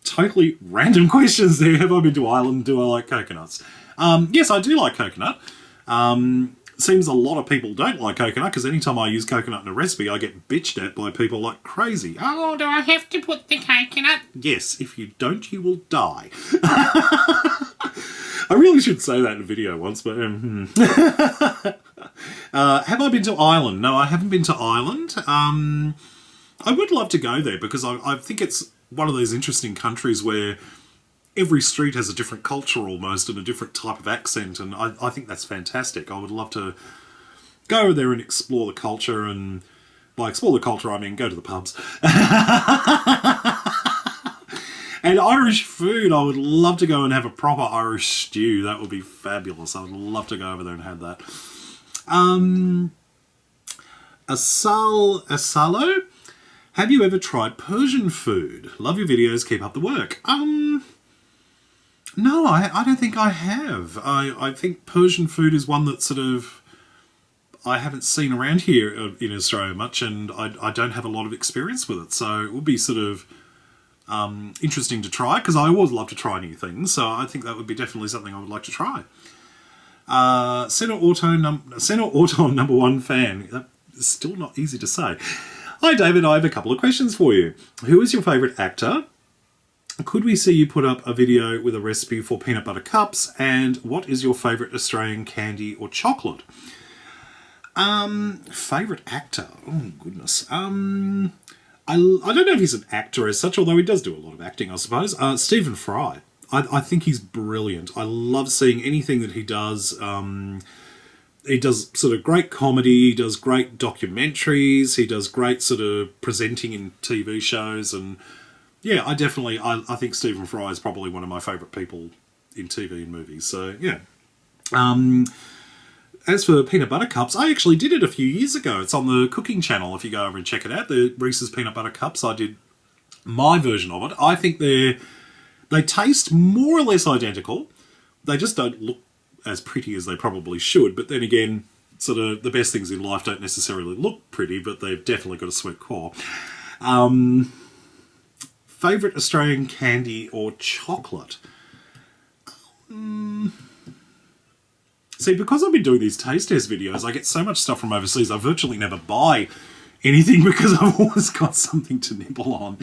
Speaker 1: Totally random questions there. Have I been to Ireland? Do I like coconuts? Yes, I do like coconut. Seems a lot of people don't like coconut, because anytime I use coconut in a recipe, I get bitched at by people like crazy.
Speaker 2: Oh, do I have to put the coconut?
Speaker 1: Yes, if you don't, you will die. I really should say that in a video once, but... have I been to Ireland? No, I haven't been to Ireland. I would love to go there, because I think it's one of those interesting countries where every street has a different culture almost and a different type of accent, and I think that's fantastic. I would love to go over there and explore the culture, and by explore the culture I mean go to the pubs. And Irish food, I would love to go and have a proper Irish stew. That would be fabulous. I would love to go over there and have that. Asalo, have you ever tried Persian food? Love your videos, keep up the work. No, I don't think I have. I think Persian food is one that sort of I haven't seen around here in Australia much, and I don't have a lot of experience with it. So it would be sort of interesting to try, because I always love to try new things. So I think that would be definitely something I would like to try. Senna Auto number one fan. That's still not easy to say. Hi David, I have a couple of questions for you. Who is your favourite actor? Could we see you put up a video with a recipe for peanut butter cups? And what is your favourite Australian candy or chocolate? Favourite actor? Oh goodness. I don't know if he's an actor as such, although he does do a lot of acting, I suppose. Stephen Fry. I think he's brilliant. I love seeing anything that he does. He does sort of great comedy, he does great documentaries, he does great sort of presenting in TV shows, and yeah, I think Stephen Fry is probably one of my favourite people in TV and movies, so yeah. As for peanut butter cups, I actually did it a few years ago. It's on the cooking channel if you go over and check it out. The Reese's peanut butter cups, I did my version of it. I think they taste more or less identical. They just don't look as pretty as they probably should. But then again, sort of the best things in life don't necessarily look pretty, but they've definitely got a sweet core. Favourite Australian candy or chocolate? See, because I've been doing these taste test videos, I get so much stuff from overseas, I virtually never buy anything because I've always got something to nibble on.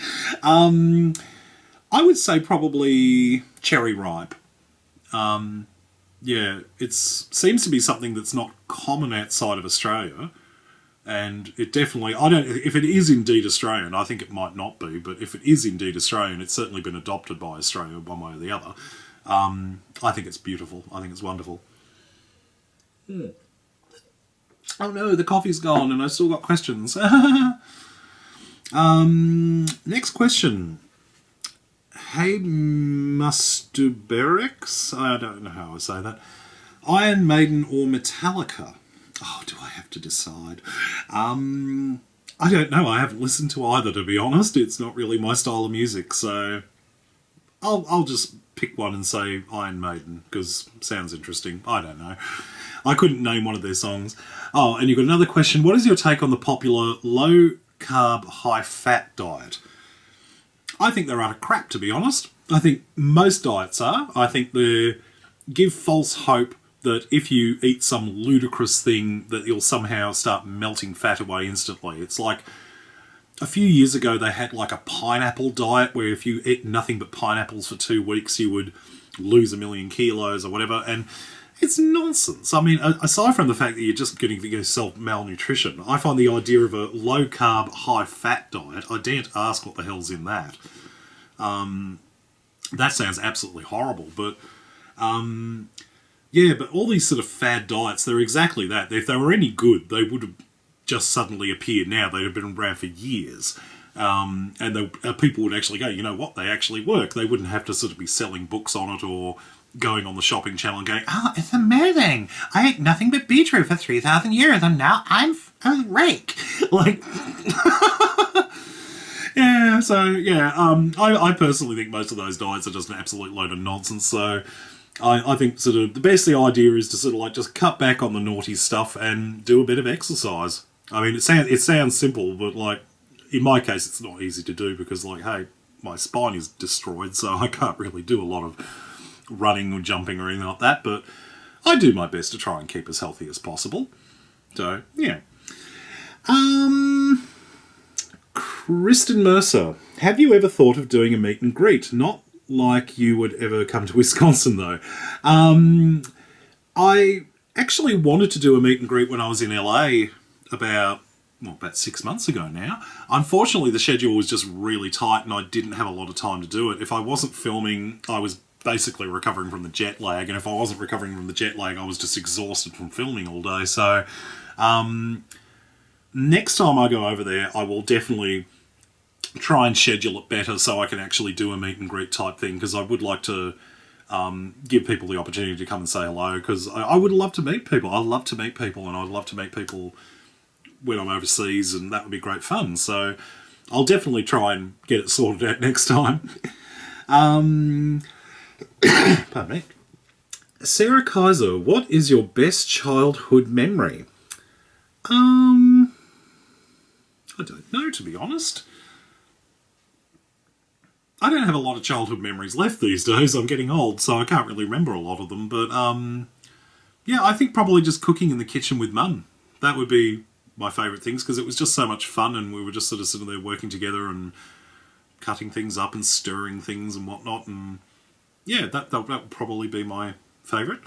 Speaker 1: I would say probably cherry ripe. Yeah, it seems to be something that's not common outside of Australia. And it definitely, if it is indeed Australian, I think it might not be, but if it is indeed Australian, it's certainly been adopted by Australia one way or the other. I think it's beautiful. I think it's wonderful. Oh no, the coffee's gone and I've still got questions. Next question. Hey Mustuberix, I don't know how I say that. Iron Maiden or Metallica? Oh, do I have to decide? I don't know. I haven't listened to either, to be honest. It's not really my style of music, so I'll just pick one and say Iron Maiden, because it sounds interesting. I don't know. I couldn't name one of their songs. Oh, and you've got another question. What is your take on the popular low-carb, high-fat diet? I think they're utter crap, to be honest. I think most diets are. I think they give false hope that if you eat some ludicrous thing that you'll somehow start melting fat away instantly. It's like a few years ago they had like a pineapple diet where if you ate nothing but pineapples for 2 weeks, you would lose 1,000,000 kilos or whatever. And it's nonsense. I mean, aside from the fact that you're just getting yourself malnutrition, I find the idea of a low-carb, high-fat diet, I daren't ask what the hell's in that. That sounds absolutely horrible, but yeah, but all these sort of fad diets, they're exactly that. If they were any good, they would have just suddenly appeared now. They'd have been around for years. And people would actually go, you know what, they actually work. They wouldn't have to sort of be selling books on it or going on the shopping channel and going, oh, it's amazing. I ate nothing but beetroot for 3,000 years and now I'm a rake. Like... Yeah, so, yeah, I personally think most of those diets are just an absolute load of nonsense, so I think sort of the best idea is to sort of like just cut back on the naughty stuff and do a bit of exercise. I mean, it sounds simple, but like, in my case, it's not easy to do because, like, hey, my spine is destroyed, so I can't really do a lot of running or jumping or anything like that, but I do my best to try and keep as healthy as possible. So, yeah. Kristen Mercer, have you ever thought of doing a meet and greet? Not like you would ever come to Wisconsin, though. I actually wanted to do a meet and greet when I was in LA about 6 months ago now. Unfortunately, the schedule was just really tight and I didn't have a lot of time to do it. If I wasn't filming, I was basically recovering from the jet lag, and if I wasn't recovering from the jet lag, I was just exhausted from filming all day. So, next time I go over there, I will definitely try and schedule it better so I can actually do a meet and greet type thing, because I would like to give people the opportunity to come and say hello, because I would love to meet people. I love to meet people, and I'd love to meet people when I'm overseas, and that would be great fun. So I'll definitely try and get it sorted out next time. Pardon me. Sarah Kaiser, what is your best childhood memory? I don't know, to be honest. I don't have a lot of childhood memories left these days. I'm getting old, so I can't really remember a lot of them. But, yeah, I think probably just cooking in the kitchen with Mum. That would be my favourite things, because it was just so much fun, and we were just sort of sitting there working together and cutting things up and stirring things and whatnot. And, yeah, that would probably be my favourite.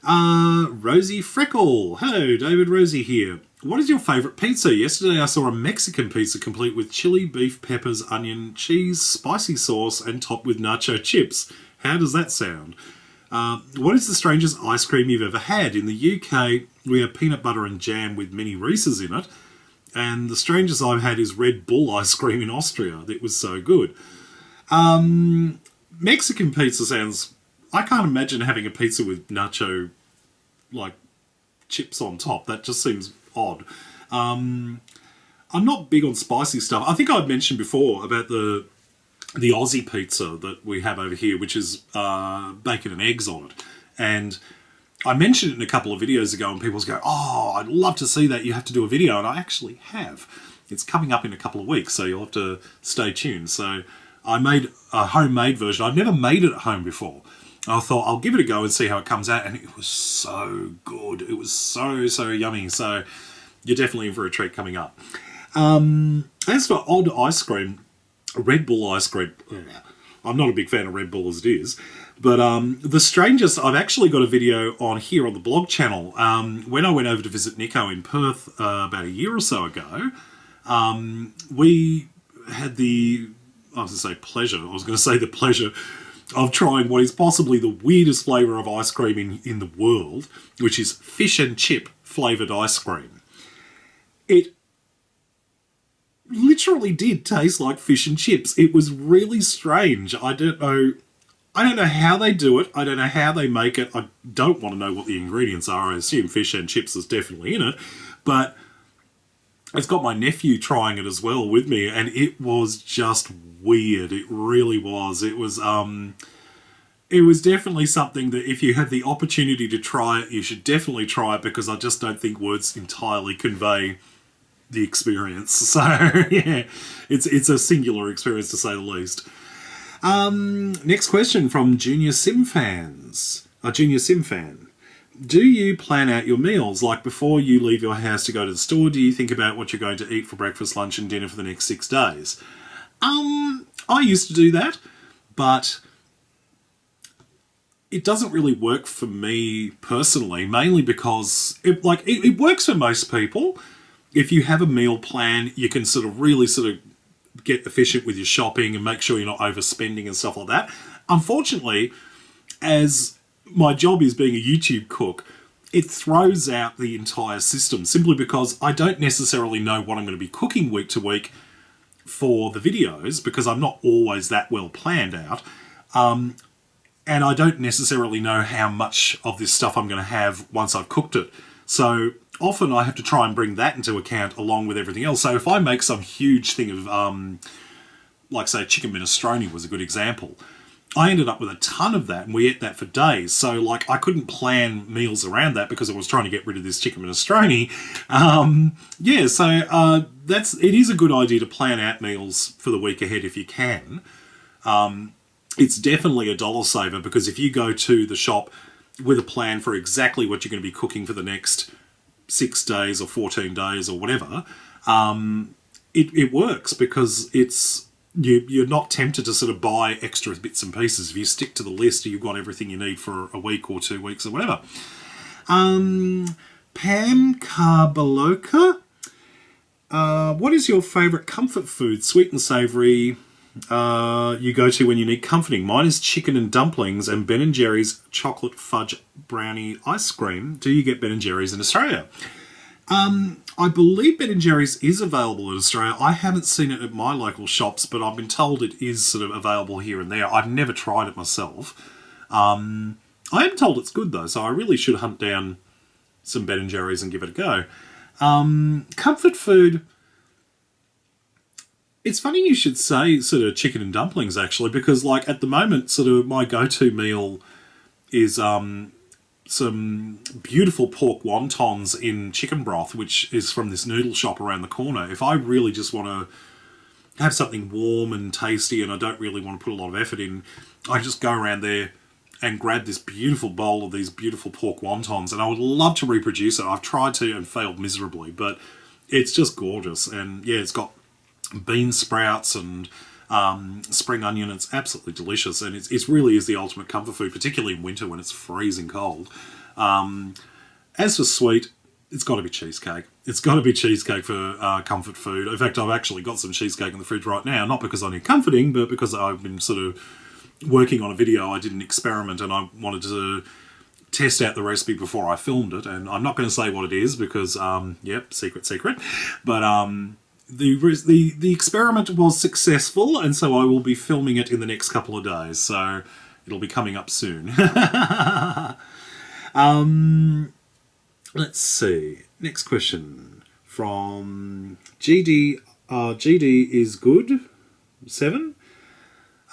Speaker 1: Rosie Freckle. Hello, David. Rosie here. What is your favourite pizza? Yesterday I saw a Mexican pizza complete with chili, beef, peppers, onion, cheese, spicy sauce, and topped with nacho chips. How does that sound? What is the strangest ice cream you've ever had? In the UK, we have peanut butter and jam with mini Reese's in it. And the strangest I've had is Red Bull ice cream in Austria. It was so good. Mexican pizza sounds... I can't imagine having a pizza with nacho, like, chips on top. That just seems odd. I'm not big on spicy stuff. I think I've mentioned before about the Aussie pizza that we have over here, which is bacon and eggs on it. And I mentioned it in a couple of videos ago, and people go, oh, I'd love to see that. You have to do a video. And I actually have. It's coming up in a couple of weeks, so you'll have to stay tuned. So I made a homemade version. I've never made it at home before. I thought I'll give it a go and see how it comes out, and it was so good. It was so yummy. So you're definitely in for a treat coming up. As for odd ice cream, Red Bull ice cream, I'm not a big fan of Red Bull as it is, but the strangest, I've actually got a video on here on the blog channel. When I went over to visit Nico in Perth about a year or so ago, we had the pleasure of trying what is possibly the weirdest flavour of ice cream in the world, which is fish and chip flavoured ice cream. It literally did taste like fish and chips. It was really strange. I don't know how they do it. I don't know how they make it. I don't want to know what the ingredients are. I assume fish and chips is definitely in it. But it's got my nephew trying it as well with me, and it was just weird. It really was. It was definitely something that if you had the opportunity to try it, you should definitely try it, because I just don't think words entirely convey the experience. So, yeah, it's a singular experience to say the least. Next question from Junior Sim fan. do you plan out your meals? Like before you leave your house to go to the store, do you think about what you're going to eat for breakfast, lunch and dinner for the next 6 days? I used to do that, but it doesn't really work for me personally, mainly because it works for most people. If you have a meal plan, you can really get efficient with your shopping and make sure you're not overspending and stuff like that. Unfortunately, as my job is being a YouTube cook, it throws out the entire system simply because I don't necessarily know what I'm going to be cooking week to week for the videos because I'm not always that well planned out. And I don't necessarily know how much of this stuff I'm going to have once I've cooked it. So often I have to try and bring that into account along with everything else. So if I make some huge thing of, like say chicken minestrone was a good example, I ended up with a ton of that and we ate that for days. So I couldn't plan meals around that because I was trying to get rid of this chicken minestrone. It is a good idea to plan out meals for the week ahead if you can. It's definitely a dollar saver because if you go to the shop with a plan for exactly what you're going to be cooking for the next 6 days or 14 days or whatever, it works because you're not tempted to buy extra bits and pieces. If you stick to the list, you've got everything you need for a week or 2 weeks or whatever. Pam Carbaloka, what is your favourite comfort food, sweet and savoury, you go to when you need comforting? Mine is chicken and dumplings and Ben & Jerry's chocolate fudge brownie ice cream. Do you get Ben & Jerry's in Australia? I believe Ben & Jerry's is available in Australia. I haven't seen it at my local shops, but I've been told it is available here and there. I've never tried it myself. I am told it's good though, so I really should hunt down some Ben & Jerry's and give it a go. Comfort food. It's funny you should say chicken and dumplings actually, because at the moment my go-to meal is some beautiful pork wontons in chicken broth, which is from this noodle shop around the corner. If I really just want to have something warm and tasty and I don't really want to put a lot of effort in, I just go around there and grab this beautiful bowl of these beautiful pork wontons, and I would love to reproduce it. I've tried to and failed miserably, but it's just gorgeous. And yeah, it's got bean sprouts and spring onion. It's absolutely delicious, and it really is the ultimate comfort food, particularly in winter when it's freezing cold. As for sweet, it's got to be cheesecake. It's got to be cheesecake for comfort food. In fact, I've actually got some cheesecake in the fridge right now, not because I need comforting, but because I've been working on a video. I did an experiment and I wanted to test out the recipe before I filmed it, and I'm not going to say what it is because, secret. But the experiment was successful, and so I will be filming it in the next couple of days, so it'll be coming up soon. Let's see. Next question from GD. GD is good. 7.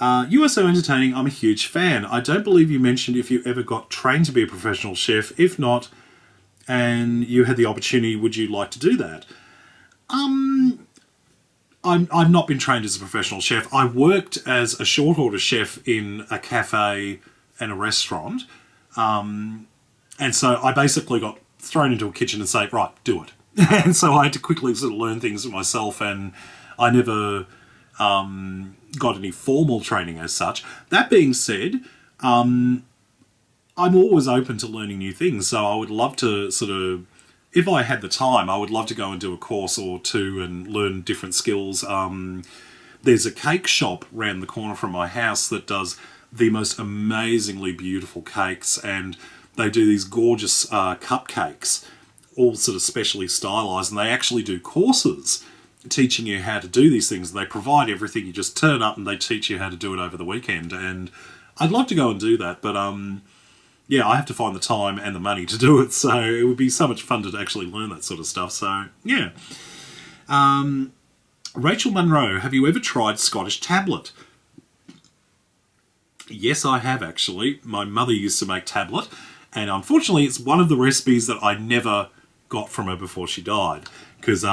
Speaker 1: You are so entertaining. I'm a huge fan. I don't believe you mentioned if you ever got trained to be a professional chef. If not, and you had the opportunity, would you like to do that? I've not been trained as a professional chef. I worked as a short order chef in a cafe and a restaurant. And so I basically got thrown into a kitchen and say, right, do it. And so I had to quickly learn things for myself, and I never got any formal training as such. That being said, I'm always open to learning new things. So I would love to if I had the time, I would love to go and do a course or two and learn different skills. There's a cake shop around the corner from my house that does the most amazingly beautiful cakes, and they do these gorgeous cupcakes, all specially stylized, and they actually do courses teaching you how to do these things. They provide everything. You just turn up and they teach you how to do it over the weekend, and I'd love to go and do that, but I have to find the time and the money to do it, so it would be so much fun to actually learn that sort of stuff. So, yeah. Rachel Munro, have you ever tried Scottish tablet? Yes, I have, actually. My mother used to make tablet, and unfortunately it's one of the recipes that I never got from her before she died, because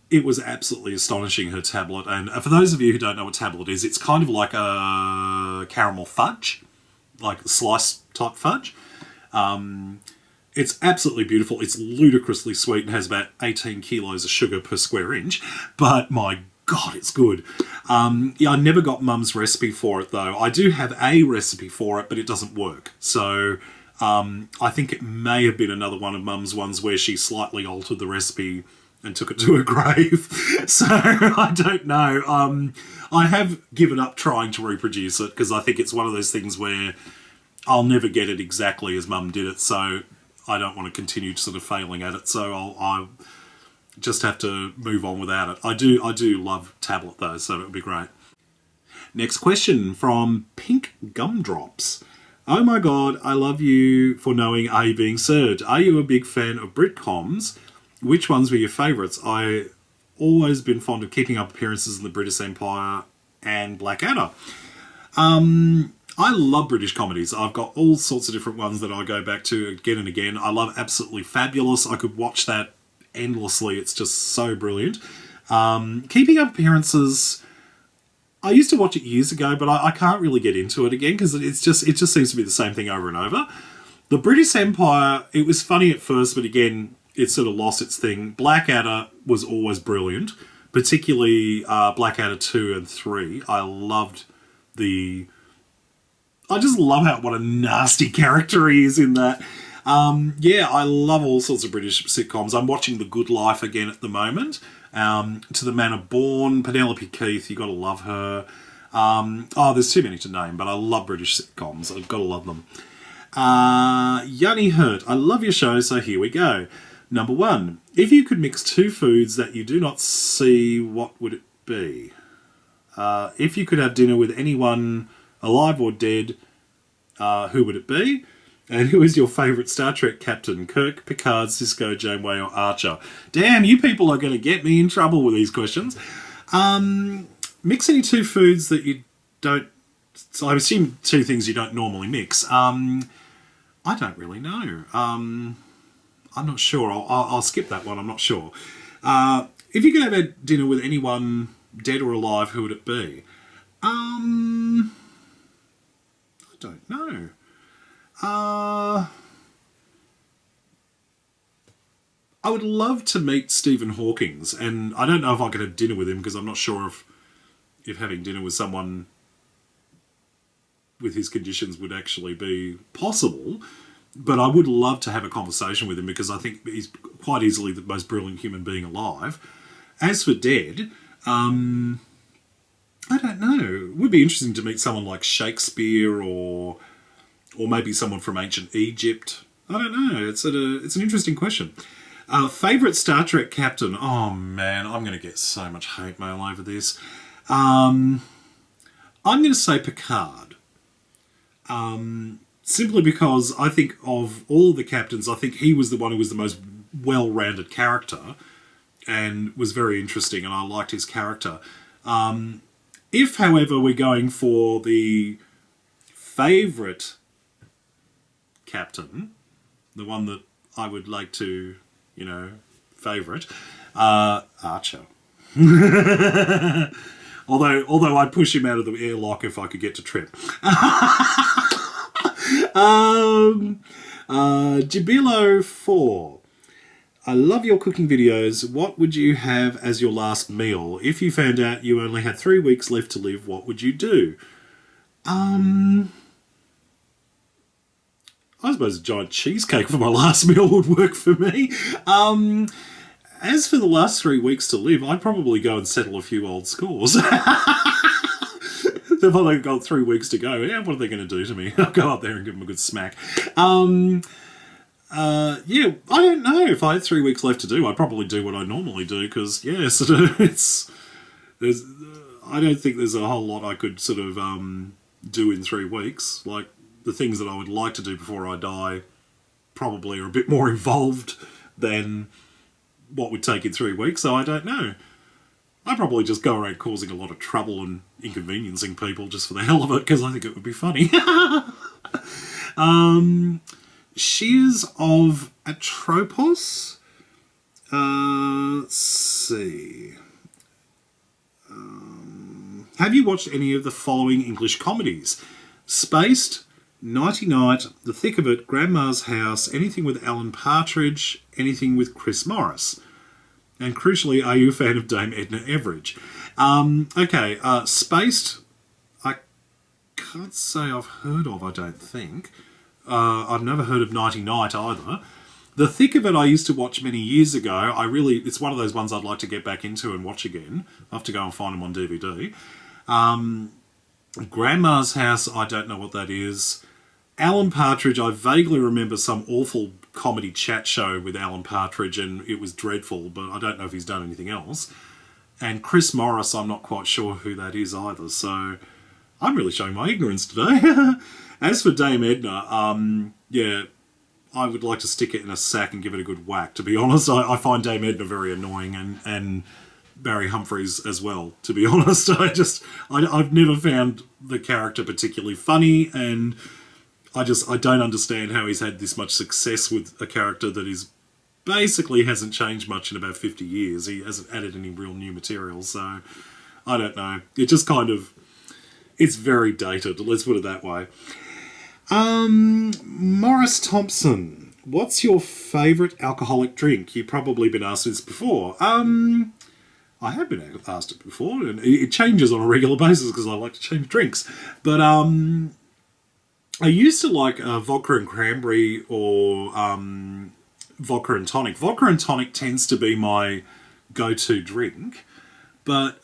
Speaker 1: it was absolutely astonishing, her tablet. And for those of you who don't know what tablet is, it's kind of like a caramel fudge, like slice type fudge. It's absolutely beautiful. It's ludicrously sweet and has about 18 kilos of sugar per square inch. But my God, it's good. Yeah, I never got Mum's recipe for it, though. I do have a recipe for it, but it doesn't work. So I think it may have been another one of Mum's ones where she slightly altered the recipe and took it to her grave. So I don't know. I have given up trying to reproduce it because I think it's one of those things where I'll never get it exactly as Mum did it. So I don't want to continue sort of failing at it. So I'll just have to move on without it. I do love tablet though, so it would be great. Next question from Pink Gumdrops. Oh my God, I love you for knowing Are You Being Served? Are you a big fan of Britcoms? Which ones were your favourites? I always been fond of Keeping Up Appearances in the British Empire and Blackadder. I love British comedies. I've got all sorts of different ones that I go back to again and again. I love Absolutely Fabulous. I could watch that endlessly. It's just so brilliant. Keeping Up Appearances, I used to watch it years ago, but I can't really get into it again because it just seems to be the same thing over and over. The British Empire, it was funny at first, but again, it sort of lost its thing. Blackadder was always brilliant, particularly Blackadder 2 and 3. I just love what a nasty character he is in that. Yeah, I love all sorts of British sitcoms. I'm watching The Good Life again at the moment. To the Manor Born, Penelope Keith, you got to love her. There's too many to name, but I love British sitcoms. I've got to love them. Yanni Hurt, I love your show, so here we go. Number 1, if you could mix 2 foods that you do not see, what would it be? If you could have dinner with anyone alive or dead, who would it be? And who is your favourite Star Trek captain? Kirk, Picard, Sisko, Janeway, or Archer? Damn, you people are going to get me in trouble with these questions. Mix any 2 foods that you don't... So I assume 2 things you don't normally mix. I don't really know. I'm not sure. I'll skip that one. I'm not sure. If you could have a dinner with anyone, dead or alive, who would it be? I don't know. I would love to meet Stephen Hawking, and I don't know if I could have dinner with him because I'm not sure if having dinner with someone with his conditions would actually be possible. But I would love to have a conversation with him because I think he's quite easily the most brilliant human being alive. As for dead, I don't know. It would be interesting to meet someone like Shakespeare or maybe someone from ancient Egypt. I don't know. It's an interesting question. Favourite Star Trek captain? Oh man, I'm going to get so much hate mail over this. I'm going to say Picard. Simply because I think of all the captains, I think he was the one who was the most well-rounded character and was very interesting, and I liked his character. If, however, we're going for the favourite captain, the one that I would like to, favourite, Archer. Although I'd push him out of the airlock if I could get to Trip. Jabilo 4. I love your cooking videos. What would you have as your last meal? If you found out you only had 3 weeks left to live, what would you do? I suppose a giant cheesecake for my last meal would work for me. As for the last 3 weeks to live, I'd probably go and settle a few old scores. If I've got 3 weeks to go, what are they going to do to me? I'll go up there and give them a good smack. I don't know. If I had 3 weeks left to do, I'd probably do what I normally do because, I don't think there's a whole lot I could sort of do in 3 weeks. Like, the things that I would like to do before I die probably are a bit more involved than what would take in 3 weeks, so I don't know. I'd probably just go around causing a lot of trouble and inconveniencing people just for the hell of it, because I think it would be funny. Shears of Atropos. Let's see. Have you watched any of the following English comedies? Spaced, Nighty Night, The Thick of It, Grandma's House, anything with Alan Partridge, anything with Chris Morris. And crucially, are you a fan of Dame Edna Everage? Okay, Spaced, I can't say I've heard of, I don't think. I've never heard of Nighty Night either. The Thick of It I used to watch many years ago. It's one of those ones I'd like to get back into and watch again. I'll have to go and find them on DVD. Grandma's House, I don't know what that is. Alan Partridge, I vaguely remember some awful comedy chat show with Alan Partridge, and it was dreadful, but I don't know if he's done anything else. And Chris Morris, I'm not quite sure who that is either, so I'm really showing my ignorance today. As for Dame Edna, yeah, I would like to stick it in a sack and give it a good whack, to be honest. I find Dame Edna very annoying, and Barry Humphries as well, to be honest. I've never found the character particularly funny, and I don't understand how he's had this much success with a character that is basically hasn't changed much in about 50 years. He hasn't added any real new material, so I don't know. It just kind of, it's very dated, let's put it that way. Morris Thompson, what's your favourite alcoholic drink? You've probably been asked this before. I have been asked it before, and it changes on a regular basis because I like to change drinks. But I used to like vodka and cranberry or vodka and tonic. Vodka and tonic tends to be my go-to drink. But,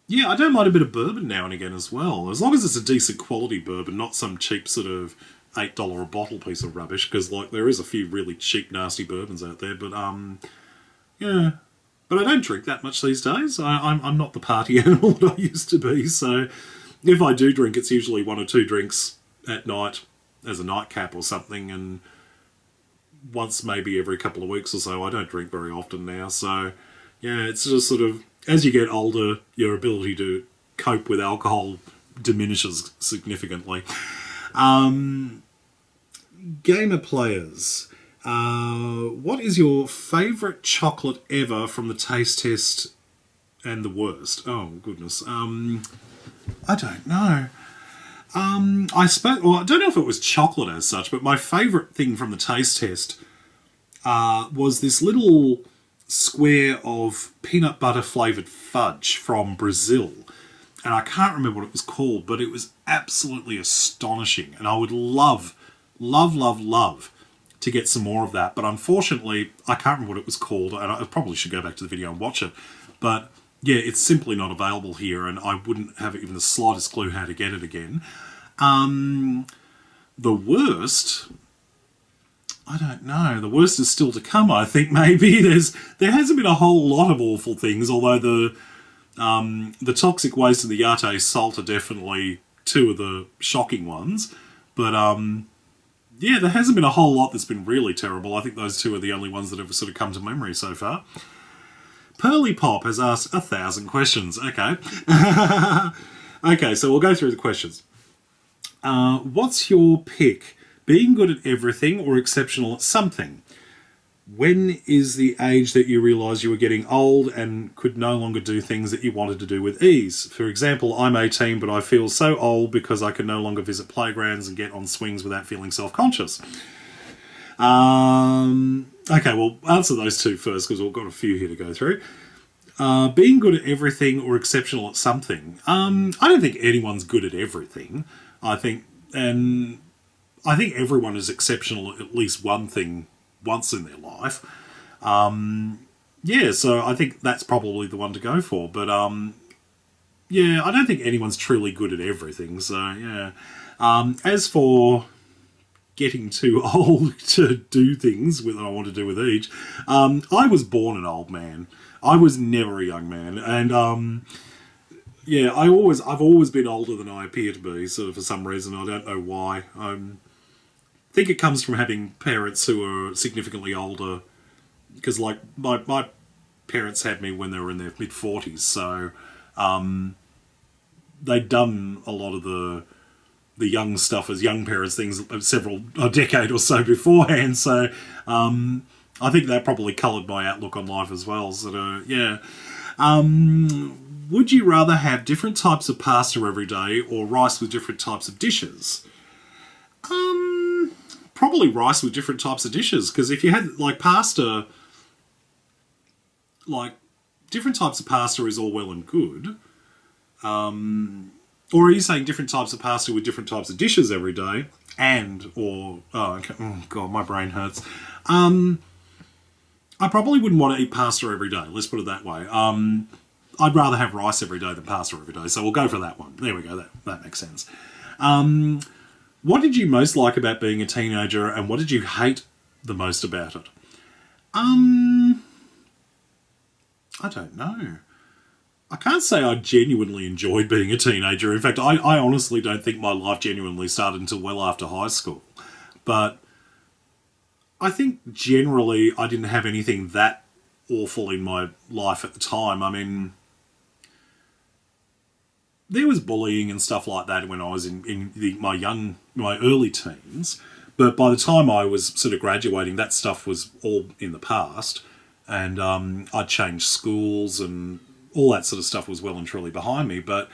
Speaker 1: yeah, I don't mind a bit of bourbon now and again as well. As long as it's a decent quality bourbon, not some cheap sort of $8 a bottle piece of rubbish. Because, like, there is a few really cheap, nasty bourbons out there. But, yeah. But I don't drink that much these days. I'm not the party animal that I used to be. So if I do drink, it's usually 1 or 2 drinks at night as a nightcap or something. And once maybe every couple of weeks or so. I don't drink very often now. So, yeah, it's just sort of, as you get older, your ability to cope with alcohol diminishes significantly. Gamer players. What is your favourite chocolate ever from the taste test and the worst? Oh, goodness. I don't know. I don't know if it was chocolate as such, but my favourite thing from the taste test was this little square of peanut butter flavoured fudge from Brazil. And I can't remember what it was called, but it was absolutely astonishing. And I would love to get some more of that. But unfortunately, I can't remember what it was called, and I probably should go back to the video and watch it. But yeah, it's simply not available here, and I wouldn't have even the slightest clue how to get it again. The worst, I don't know. The worst is still to come, I think, maybe. There hasn't been a whole lot of awful things, although the toxic waste and the Yate salt are definitely 2 of the shocking ones. But, yeah, there hasn't been a whole lot that's been really terrible. I think those 2 are the only ones that have sort of come to memory so far. Pearly Pop has asked 1,000 questions. Okay. Okay, so we'll go through the questions. What's your pick? Being good at everything or exceptional at something? When is the age that you realise you were getting old and could no longer do things that you wanted to do with ease? For example, I'm 18, but I feel so old because I can no longer visit playgrounds and get on swings without feeling self-conscious. Okay, we'll answer those 2 first because we've got a few here to go through. Being good at everything or exceptional at something. I don't think anyone's good at everything. I think everyone is exceptional at least one thing once in their life. Yeah, so I think that's probably the one to go for. But, yeah, I don't think anyone's truly good at everything. So, yeah. As for getting too old to do things that I want to do with each, I was born an old man. I was never a young man. And, yeah, I've always been older than I appear to be, sort of, for some reason. I don't know why. I think it comes from having parents who are significantly older, because, like, my parents had me when they were in their mid-40s, so they'd done a lot of the young stuff as young parents, things a decade or so beforehand, so I think that probably coloured my outlook on life as well, so, yeah. would you rather have different types of pasta every day or rice with different types of dishes? Probably rice with different types of dishes, because if you had, like, pasta, like, different types of pasta is all well and good. Or are you saying different types of pasta with different types of dishes every day? Oh, God, my brain hurts. I probably wouldn't want to eat pasta every day, let's put it that way. I'd rather have rice every day than pasta every day, so we'll go for that one. There we go, that makes sense. What did you most like about being a teenager, and what did you hate the most about it? I don't know. I can't say I genuinely enjoyed being a teenager. In fact, I honestly don't think my life genuinely started until well after high school. But I think generally I didn't have anything that awful in my life at the time. I mean, there was bullying and stuff like that when I was in my early teens. But by the time I was sort of graduating, that stuff was all in the past. And I'd changed schools and all that sort of stuff was well and truly behind me. But,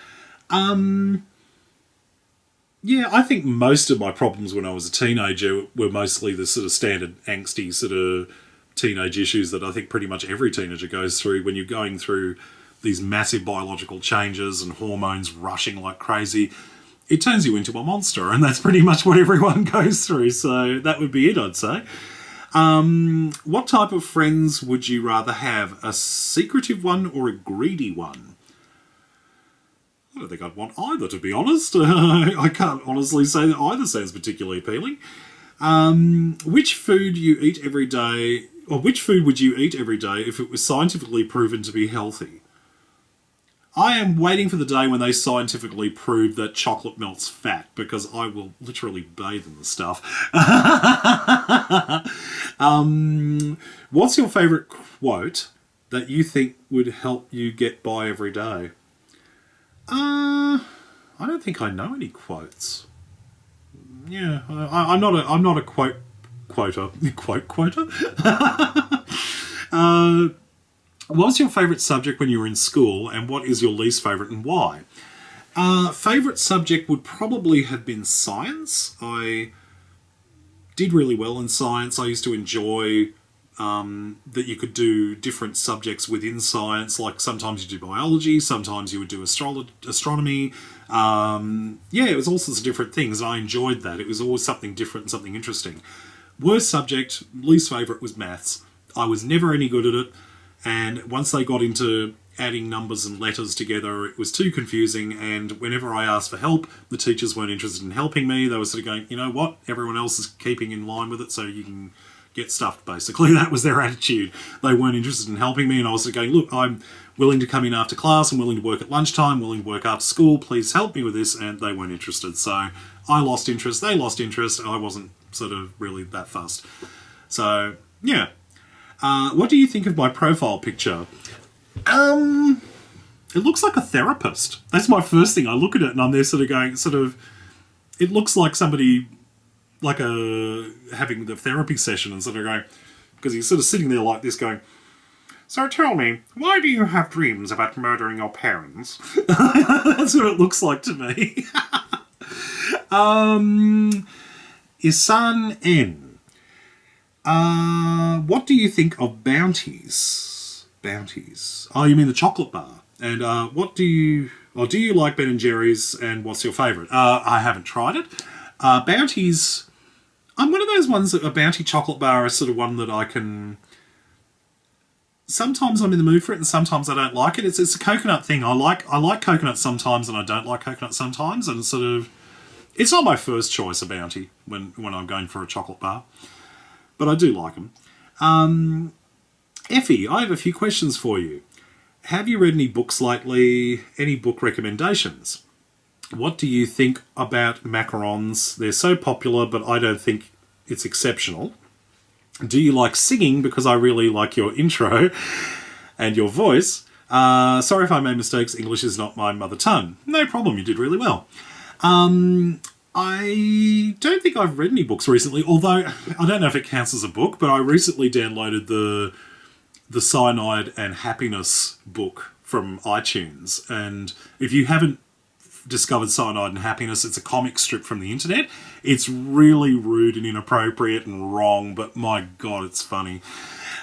Speaker 1: yeah, I think most of my problems when I was a teenager were mostly the sort of standard angsty sort of teenage issues that I think pretty much every teenager goes through when you're going through these massive biological changes and hormones rushing like crazy. It turns you into a monster, and that's pretty much what everyone goes through. So that would be it, I'd say. What type of friends would you rather have? A secretive one or a greedy one? I don't think I'd want either, to be honest. I can't honestly say that either sounds particularly appealing. Which food you eat every day, or which food would you eat every day if it was scientifically proven to be healthy? I am waiting for the day when they scientifically prove that chocolate melts fat, because I will literally bathe in the stuff. What's your favourite quote that you think would help you get by every day? I don't think I know any quotes. Yeah, I'm not a quoter. Quoter? What was your favourite subject when you were in school, and what is your least favourite and why? Favourite subject would probably have been science. I did really well in science. I used to enjoy that you could do different subjects within science, like sometimes you do biology, sometimes you would do astronomy. It was all sorts of different things, and I enjoyed that. It was always something different and something interesting. Worst subject, least favourite, was maths. I was never any good at it. And once they got into adding numbers and letters together, it was too confusing, and whenever I asked for help, the teachers weren't interested in helping me. They were sort of going, you know what, everyone else is keeping in line with it, so you can get stuffed, basically. That was their attitude. They weren't interested in helping me, and I was sort of going, look, I'm willing to come in after class, I'm willing to work at lunchtime, willing to work after school, please help me with this, and they weren't interested. So I lost interest, they lost interest, I wasn't sort of really that fussed. So, yeah. What do you think of my profile picture? It looks like a therapist. That's my first thing. I look at it and I'm there sort of going, it looks like somebody, like having the therapy session and sort of going, because he's sort of sitting there like this going, so tell me, why do you have dreams about murdering your parents? That's what it looks like to me. Isan N. What do you think of bounties? Bounties. Oh, you mean the chocolate bar. And do you like Ben & Jerry's, and what's your favourite? I haven't tried it. Bounties, I'm one of those ones that a Bounty chocolate bar is sort of one that I can... Sometimes I'm in the mood for it and sometimes I don't like it. It's a coconut thing. I like coconut sometimes and I don't like coconut sometimes, and sort of... It's not my first choice, a Bounty, when I'm going for a chocolate bar. But I do like them. Effie, I have a few questions for you. Have you read any books lately? Any book recommendations? What do you think about macarons? They're so popular, but I don't think it's exceptional. Do you like singing? Because I really like your intro and your voice. Sorry if I made mistakes. English is not my mother tongue. No problem, you did really well. I don't think I've read any books recently, although I don't know if it counts as a book, but I recently downloaded the Cyanide and Happiness book from iTunes. And if you haven't discovered Cyanide and Happiness, it's a comic strip from the internet. It's really rude and inappropriate and wrong, but my God, it's funny.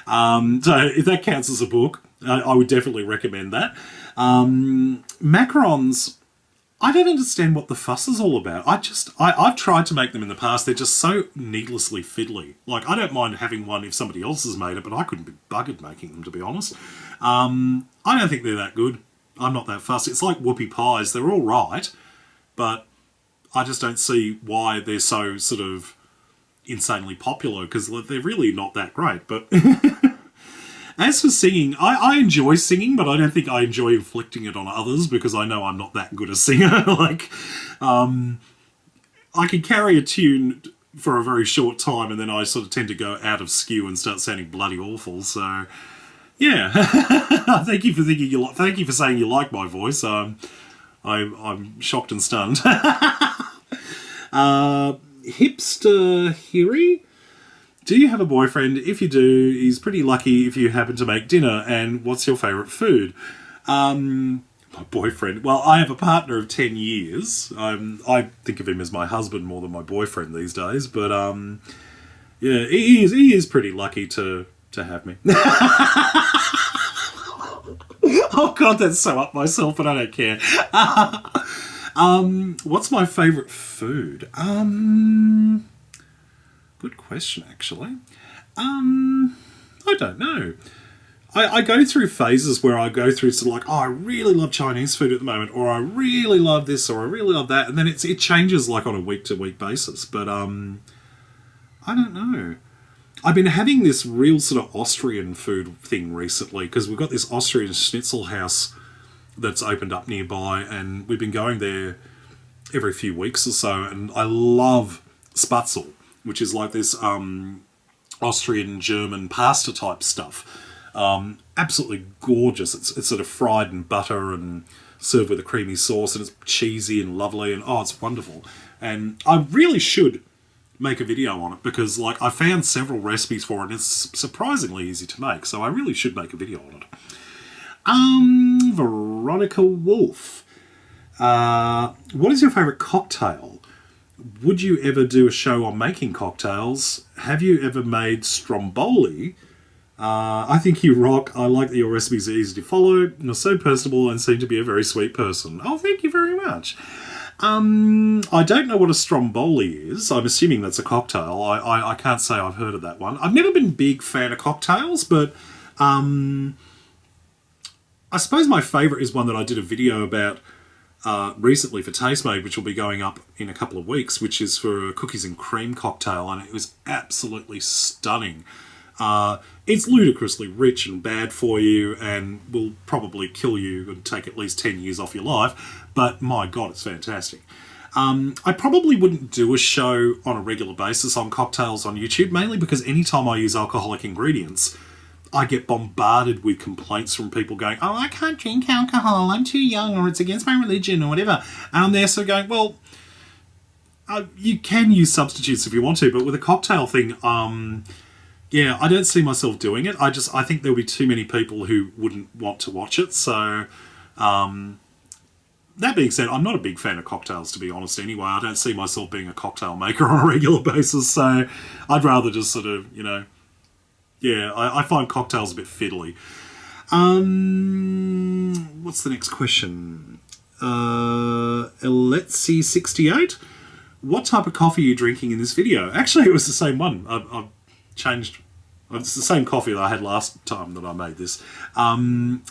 Speaker 1: So if that counts as a book, I would definitely recommend that. Macarons, I don't understand what the fuss is all about. I've tried to make them in the past. They're just so needlessly fiddly. Like, I don't mind having one if somebody else has made it, but I couldn't be buggered making them, to be honest. I don't think they're that good. I'm not that fussed. It's like whoopie pies. They're all right, but I just don't see why they're so sort of insanely popular, because they're really not that great. But as for singing, I enjoy singing, but I don't think I enjoy inflicting it on others, because I know I'm not that good a singer. Like, I can carry a tune for a very short time, and then I sort of tend to go out of skew and start sounding bloody awful. So, yeah. Thank you for saying you like my voice. I'm shocked and stunned. Hipster Hiri, do you have a boyfriend? If you do, he's pretty lucky if you happen to make dinner. And what's your favourite food? My boyfriend. Well, I have a partner of 10 years. I think of him as my husband more than my boyfriend these days. But yeah, he is pretty lucky to have me. Oh God, that's so up myself, but I don't care. What's my favourite food? Good question, actually. I don't know. I go through phases where I go through sort of like, oh, I really love Chinese food at the moment, or I really love this, or I really love that, and then it changes like on a week-to-week basis. But I don't know. I've been having this real sort of Austrian food thing recently, because we've got this Austrian schnitzel house that's opened up nearby, and we've been going there every few weeks or so, and I love Spatzel, which is like this Austrian German pasta type stuff. Absolutely gorgeous. It's sort of fried in butter and served with a creamy sauce, and it's cheesy and lovely, and oh, it's wonderful. And I really should make a video on it, because like I found several recipes for it, and it's surprisingly easy to make, so I really should make a video on it. Veronica Wolf, what is your favourite cocktail? Would you ever do a show on making cocktails? Have you ever made stromboli? I think you rock. I like that your recipes are easy to follow. You're so personable and seem to be a very sweet person. Oh, thank you very much. I don't know what a stromboli is. I'm assuming that's a cocktail. I can't say I've heard of that one. I've never been a big fan of cocktails, but I suppose my favourite is one that I did a video about recently for Tastemade, which will be going up in a couple of weeks, which is for a cookies and cream cocktail, and it was absolutely stunning. It's ludicrously rich and bad for you, and will probably kill you and take at least 10 years off your life, but my God, it's fantastic. I probably wouldn't do a show on a regular basis on cocktails on YouTube, mainly because anytime I use alcoholic ingredients, I get bombarded with complaints from people going, oh, I can't drink alcohol, I'm too young, or it's against my religion, or whatever. And I'm there sort of going, well, you can use substitutes if you want to, but with a cocktail thing, yeah, I don't see myself doing it. I think there'll be too many people who wouldn't want to watch it. So, that being said, I'm not a big fan of cocktails, to be honest, anyway. I don't see myself being a cocktail maker on a regular basis, so I'd rather just sort of, yeah, I find cocktails a bit fiddly. What's the next question? Let's68. What type of coffee are you drinking in this video? Actually, it was the same one. I've changed. It's the same coffee that I had last time that I made this.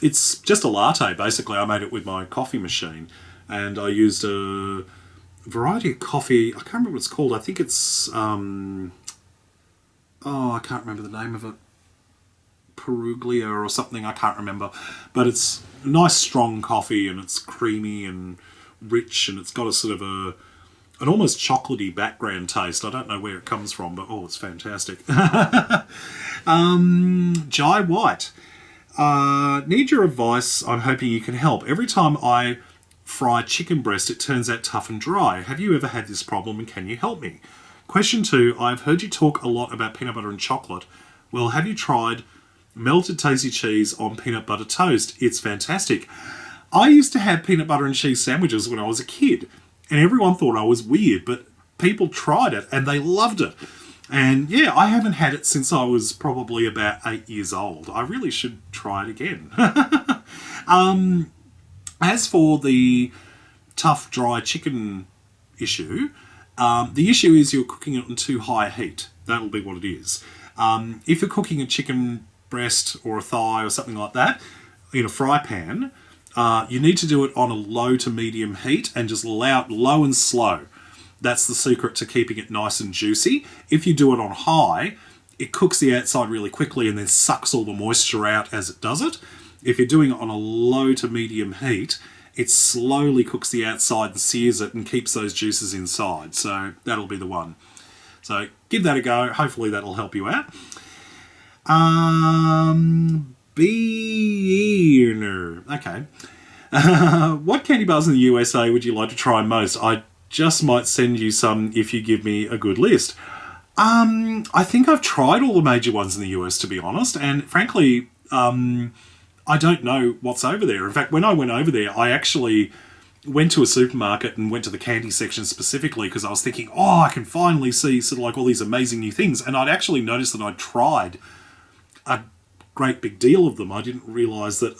Speaker 1: It's just a latte, basically. I made it with my coffee machine, and I used a variety of coffee. I can't remember what it's called. I think it's... I can't remember the name of it. Peruglia or something, I can't remember. But it's a nice strong coffee, and it's creamy and rich, and it's got a sort of an almost chocolatey background taste. I don't know where it comes from, but oh, it's fantastic. Jai White. Need your advice. I'm hoping you can help. Every time I fry chicken breast, it turns out tough and dry. Have you ever had this problem, and can you help me? Question 2. I've heard you talk a lot about peanut butter and chocolate. Well, have you tried melted tasty cheese on peanut butter toast. It's fantastic. I used to have peanut butter and cheese sandwiches when I was a kid, and everyone thought I was weird, but people tried it and they loved it. And yeah, I haven't had it since I was probably about 8 years old. I really should try it again. As for the tough, dry chicken issue, the issue is you're cooking it on too high heat. That'll be what it is. If you're cooking a chicken breast or a thigh or something like that in a fry pan, you need to do it on a low to medium heat and just allow it low and slow. That's the secret to keeping it nice and juicy. If you do it on high, it cooks the outside really quickly and then sucks all the moisture out as it does it. If you're doing it on a low to medium heat, it slowly cooks the outside and sears it and keeps those juices inside. So that'll be the one. So give that a go. Hopefully that'll help you out. Beaner. Okay. What candy bars in the USA would you like to try most? I just might send you some if you give me a good list. I think I've tried all the major ones in the US, to be honest, and frankly, I don't know what's over there. In fact, when I went over there, I actually went to a supermarket and went to the candy section specifically because I was thinking, oh, I can finally see sort of like all these amazing new things, and I'd actually noticed that I'd tried a great big deal of them. I didn't realise that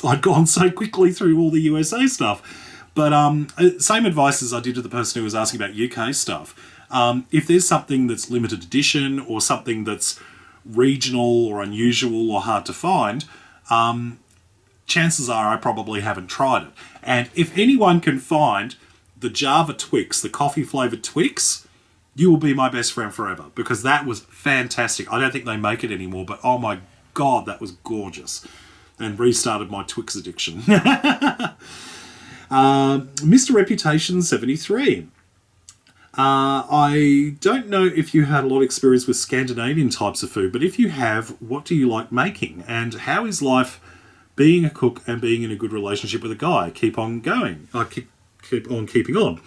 Speaker 1: I'd gone so quickly through all the USA stuff. But same advice as I did to the person who was asking about UK stuff. If there's something that's limited edition or something that's regional or unusual or hard to find, chances are I probably haven't tried it. And if anyone can find the Java Twix, the coffee-flavoured Twix, you will be my best friend forever, because that was fantastic. I don't think they make it anymore, but oh my God, that was gorgeous. And restarted my Twix addiction. Mr. Reputation 73. I don't know if you had a lot of experience with Scandinavian types of food, but if you have, what do you like making? And how is life being a cook and being in a good relationship with a guy? Keep on going. Keep on keeping on.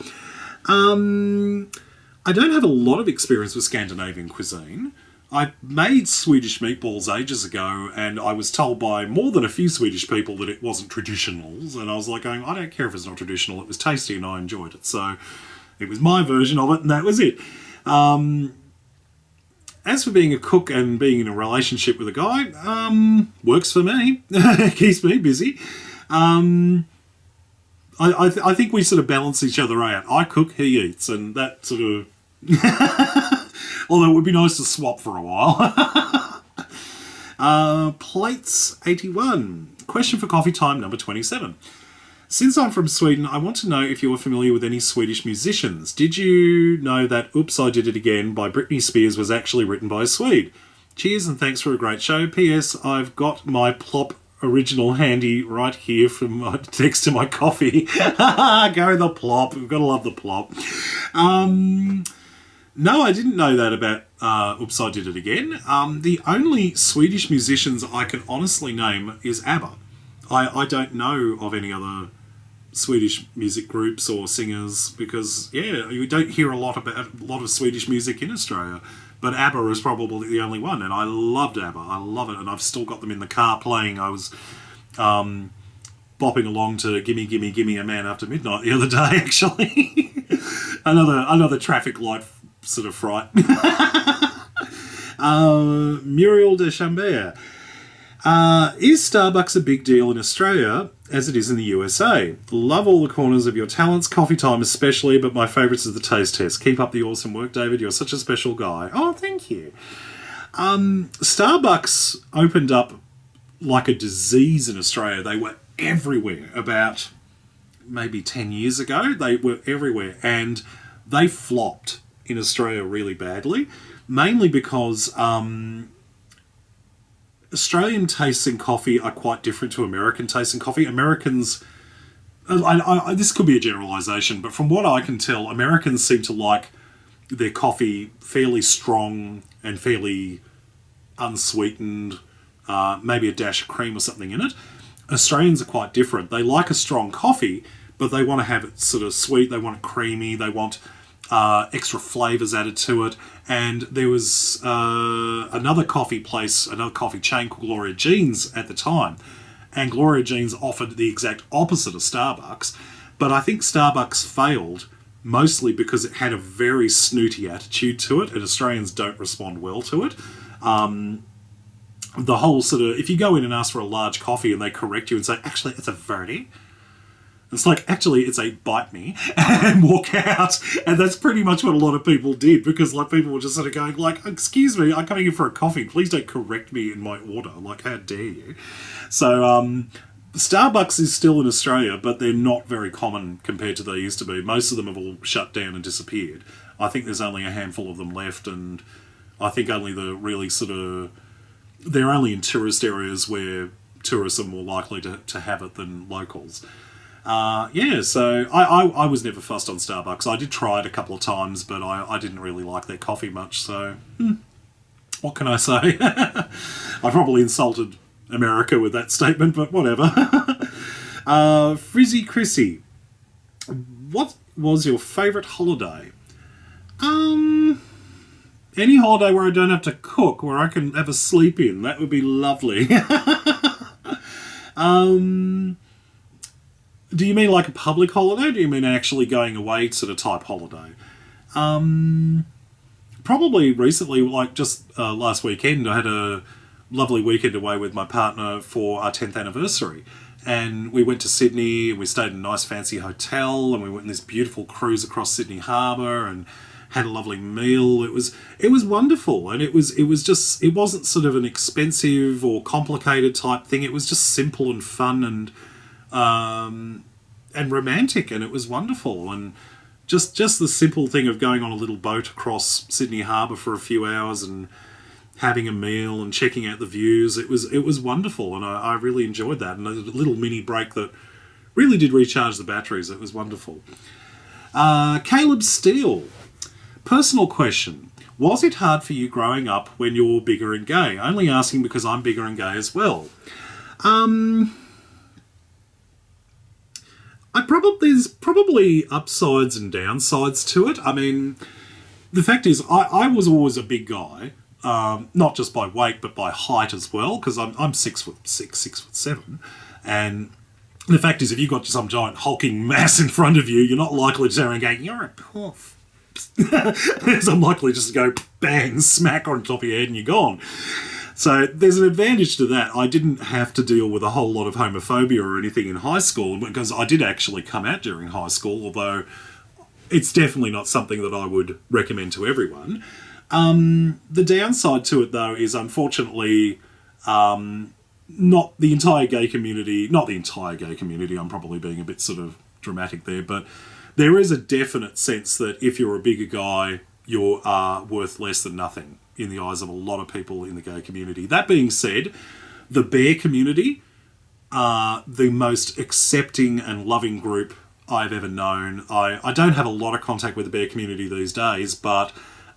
Speaker 1: I don't have a lot of experience with Scandinavian cuisine. I made Swedish meatballs ages ago, and I was told by more than a few Swedish people that it wasn't traditional, and I was like going, I don't care if it's not traditional, it was tasty and I enjoyed it, so it was my version of it and that was it. As for being a cook and being in a relationship with a guy, works for me. Keeps me busy. I think we sort of balance each other out. I cook, he eats, and that sort of... Although it would be nice to swap for a while. Plates 81. Question for coffee time number 27. Since I'm from Sweden, I want to know if you are familiar with any Swedish musicians. Did you know that Oops, I Did It Again by Britney Spears was actually written by a Swede? Cheers and thanks for a great show. P.S. I've got my Plop original handy right here from next to my coffee. Go the Plop. We've got to love the Plop. No, I didn't know that about Oops, I Did It Again. The only Swedish musicians I can honestly name is ABBA. I don't know of any other Swedish music groups or singers because, yeah, you don't hear a lot of Swedish music in Australia. But ABBA is probably the only one, and I loved ABBA. I love it, and I've still got them in the car playing. I was bopping along to Gimme, Gimme, Gimme a Man After Midnight the other day, actually. another traffic light sort of fright. Muriel de Chambert. Is Starbucks a big deal in Australia as it is in the USA? Love all the corners of your talents, coffee time especially, but my favourites is the taste test. Keep up the awesome work, David. You're such a special guy. Oh, thank you. Starbucks opened up like a disease in Australia. They were everywhere about maybe 10 years ago. They were everywhere, and they flopped in Australia really badly, mainly because Australian tastes in coffee are quite different to American tastes in coffee. Americans, this could be a generalisation, but from what I can tell, Americans seem to like their coffee fairly strong and fairly unsweetened, maybe a dash of cream or something in it. Australians are quite different. They like a strong coffee, but they want to have it sort of sweet, they want it creamy, they want extra flavours added to it. And there was another coffee chain called Gloria Jean's at the time. And Gloria Jean's offered the exact opposite of Starbucks. But I think Starbucks failed mostly because it had a very snooty attitude to it, and Australians don't respond well to it. The whole sort of, if you go in and ask for a large coffee and they correct you and say, actually, it's a verde, it's like, actually, it's a bite me, and walk out. And that's pretty much what a lot of people did, because like people were just sort of going like, excuse me, I'm coming in for a coffee. Please don't correct me in my order. Like, how dare you? So, Starbucks is still in Australia, but they're not very common compared to they used to be. Most of them have all shut down and disappeared. I think there's only a handful of them left, and I think only the really sort of... They're only in tourist areas where tourists are more likely to have it than locals. So I was never fussed on Starbucks. I did try it a couple of times, but I didn't really like their coffee much, so... What can I say? I probably insulted America with that statement, but whatever. Frizzy Chrissy, what was your favourite holiday? Any holiday where I don't have to cook, where I can have a sleep in. That would be lovely. Do you mean like a public holiday, or do you mean actually going away sort of type holiday? Probably recently, like just last weekend, I had a lovely weekend away with my partner for our 10th anniversary. And we went to Sydney, and we stayed in a nice fancy hotel, and we went on this beautiful cruise across Sydney Harbour and had a lovely meal. It was wonderful, and it wasn't sort of an expensive or complicated type thing. It was just simple and fun and romantic, and it was wonderful. And just the simple thing of going on a little boat across Sydney Harbour for a few hours and having a meal and checking out the views, it was wonderful, and I really enjoyed that. And a little mini break that really did recharge the batteries. It was wonderful. Caleb Steele, personal question. Was it hard for you growing up when you were bigger and gay? Only asking because I'm bigger and gay as well. There's probably upsides and downsides to it. I mean, the fact is, I was always a big guy. Not just by weight, but by height as well, because I'm 6'6", 6'7", and the fact is, if you've got some giant hulking mass in front of you, you're not likely to turn around and go, "You're a puff." So I'm likely just to go bang, smack on top of your head, and you're gone. So there's an advantage to that. I didn't have to deal with a whole lot of homophobia or anything in high school, because I did actually come out during high school, although it's definitely not something that I would recommend to everyone. The downside to it, though, is unfortunately not the entire gay community, I'm probably being a bit sort of dramatic there, but there is a definite sense that if you're a bigger guy, you are worth less than nothing in the eyes of a lot of people in the gay community. That being said, the bear community are the most accepting and loving group I've ever known. I don't have a lot of contact with the bear community these days, but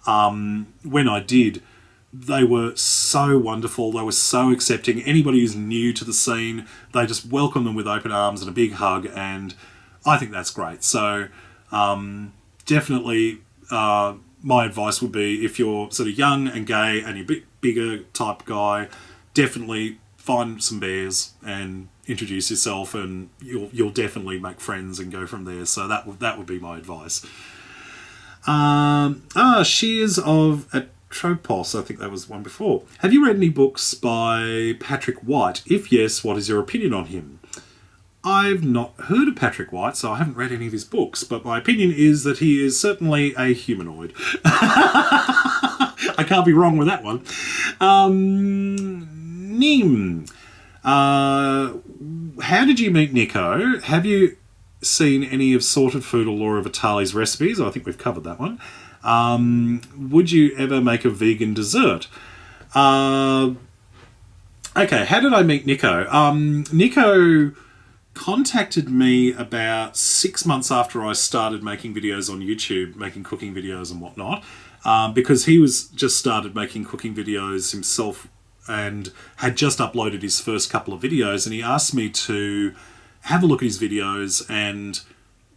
Speaker 1: when I did, they were so wonderful. They were so accepting. Anybody who's new to the scene, they just welcome them with open arms and a big hug, and I think that's great. So definitely my advice would be, if you're sort of young and gay and you're a bit bigger type guy, definitely find some bears and introduce yourself, and you'll definitely make friends and go from there. So that would be my advice. Shears of Atropos, I think that was one before. Have you read any books by Patrick White? If yes, what is your opinion on him? I've not heard of Patrick White, so I haven't read any of his books, but my opinion is that he is certainly a humanoid. I can't be wrong with that one. Nim. How did you meet Nico? Have you seen any of Sorted Food or Laura Vitale's recipes? I think we've covered that one. Would you ever make a vegan dessert? Okay, how did I meet Nico? Nico contacted me about 6 months after I started making videos on YouTube, making cooking videos and whatnot, because he was just started making cooking videos himself and had just uploaded his first couple of videos, and he asked me to have a look at his videos and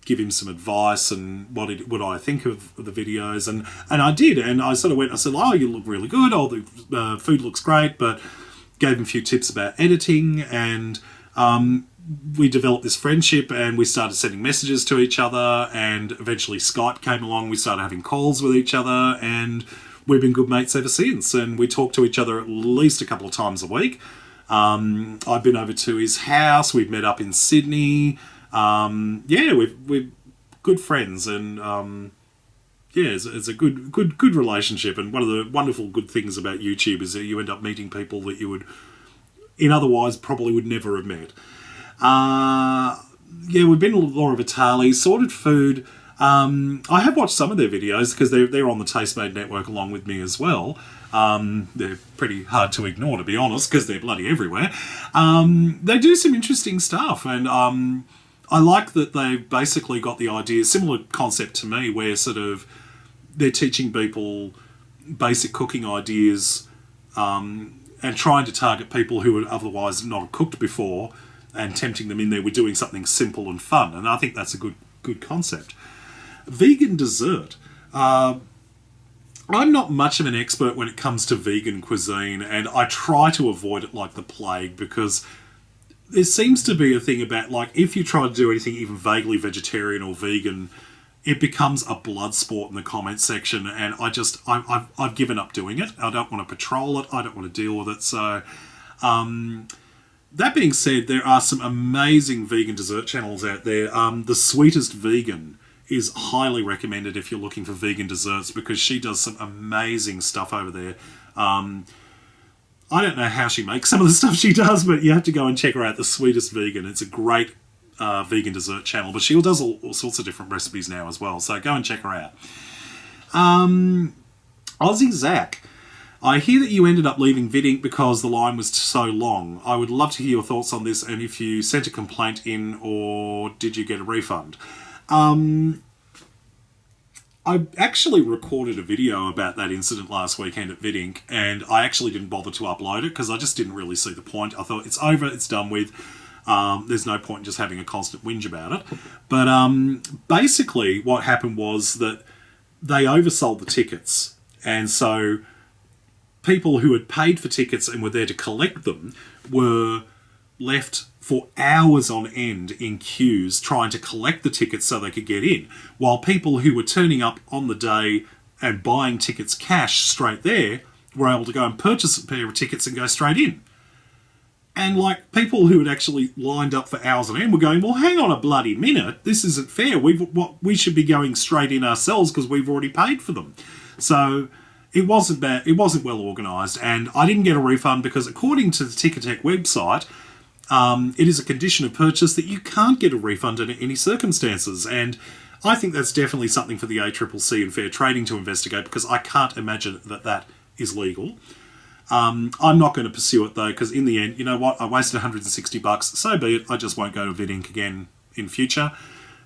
Speaker 1: give him some advice and what I think of the videos, and I did, and I sort of went, I said, oh, you look really good, oh, the food looks great, but gave him a few tips about editing, and we developed this friendship, and we started sending messages to each other, and eventually Skype came along, we started having calls with each other, and we've been good mates ever since, and we talk to each other at least a couple of times a week. I've been over to his house, we've met up in Sydney. We're good friends, and it's a good relationship. And one of the wonderful good things about YouTube is that you end up meeting people that you would, in otherwise, probably would never have met. We've been to Laura Vitale's Sorted Food. I have watched some of their videos because they're on the Tastemade network along with me as well. They're pretty hard to ignore, to be honest, because they're bloody everywhere. They do some interesting stuff, and I like that they've basically got the idea, similar concept to me, where sort of they're teaching people basic cooking ideas and trying to target people who would otherwise not have cooked before and tempting them in there with doing something simple and fun. And I think that's a good concept. Vegan dessert. I'm not much of an expert when it comes to vegan cuisine, and I try to avoid it like the plague, because there seems to be a thing about, like, if you try to do anything even vaguely vegetarian or vegan, it becomes a blood sport in the comments section, and I've given up doing it. I don't want to patrol it. I don't want to deal with it. So, that being said, there are some amazing vegan dessert channels out there. The Sweetest Vegan is highly recommended if you're looking for vegan desserts, because she does some amazing stuff over there. I don't know how she makes some of the stuff she does, but you have to go and check her out, The Sweetest Vegan. It's a great vegan dessert channel, but she does all sorts of different recipes now as well, so go and check her out. Aussie Zach, I hear that you ended up leaving VidInc because the line was so long. I would love to hear your thoughts on this, and if you sent a complaint in, or did you get a refund? I actually recorded a video about that incident last weekend at VidInc, and I actually didn't bother to upload it because I just didn't really see the point. I thought, it's over, it's done with. There's no point in just having a constant whinge about it. But basically what happened was that they oversold the tickets, and so people who had paid for tickets and were there to collect them were left for hours on end in queues trying to collect the tickets so they could get in, while people who were turning up on the day and buying tickets cash straight there were able to go and purchase a pair of tickets and go straight in. And, like, people who had actually lined up for hours on end were going, well, hang on a bloody minute, this isn't fair. We should be going straight in ourselves because we've already paid for them. So it wasn't bad. It wasn't well organised, and I didn't get a refund because, according to the Ticketek website, it is a condition of purchase that you can't get a refund in any circumstances, and I think that's definitely something for the ACCC and Fair Trading to investigate, because I can't imagine that is legal. I'm not going to pursue it though, because in the end, you know what, I wasted $160, so be it. I just won't go to VidInc again in future.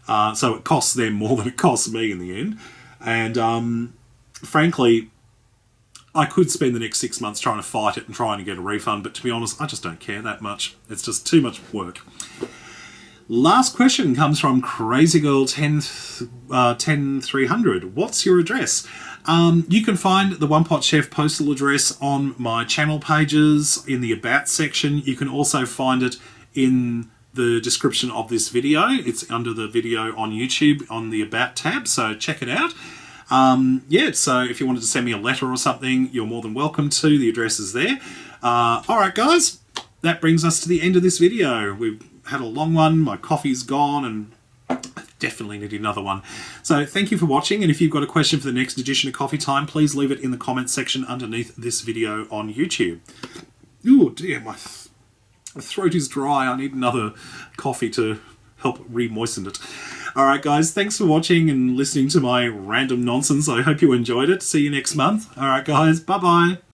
Speaker 1: So it costs them more than it costs me in the end, and frankly, I could spend the next 6 months trying to fight it and trying to get a refund, but to be honest, I just don't care that much. It's just too much work. Last question comes from CrazyGirl10300. What's your address? You can find the One Pot Chef postal address on my channel pages in the About section. You can also find it in the description of this video. It's under the video on YouTube on the About tab, so check it out. So if you wanted to send me a letter or something, you're more than welcome to. The address is there. Alright guys, that brings us to the end of this video. We've had a long one, my coffee's gone, and I definitely need another one. So thank you for watching, and if you've got a question for the next edition of Coffee Time, please leave it in the comments section underneath this video on YouTube. Oh dear, my throat is dry. I need another coffee to help re-moisten it. Alright guys, thanks for watching and listening to my random nonsense. I hope you enjoyed it. See you next month. Alright guys, bye bye.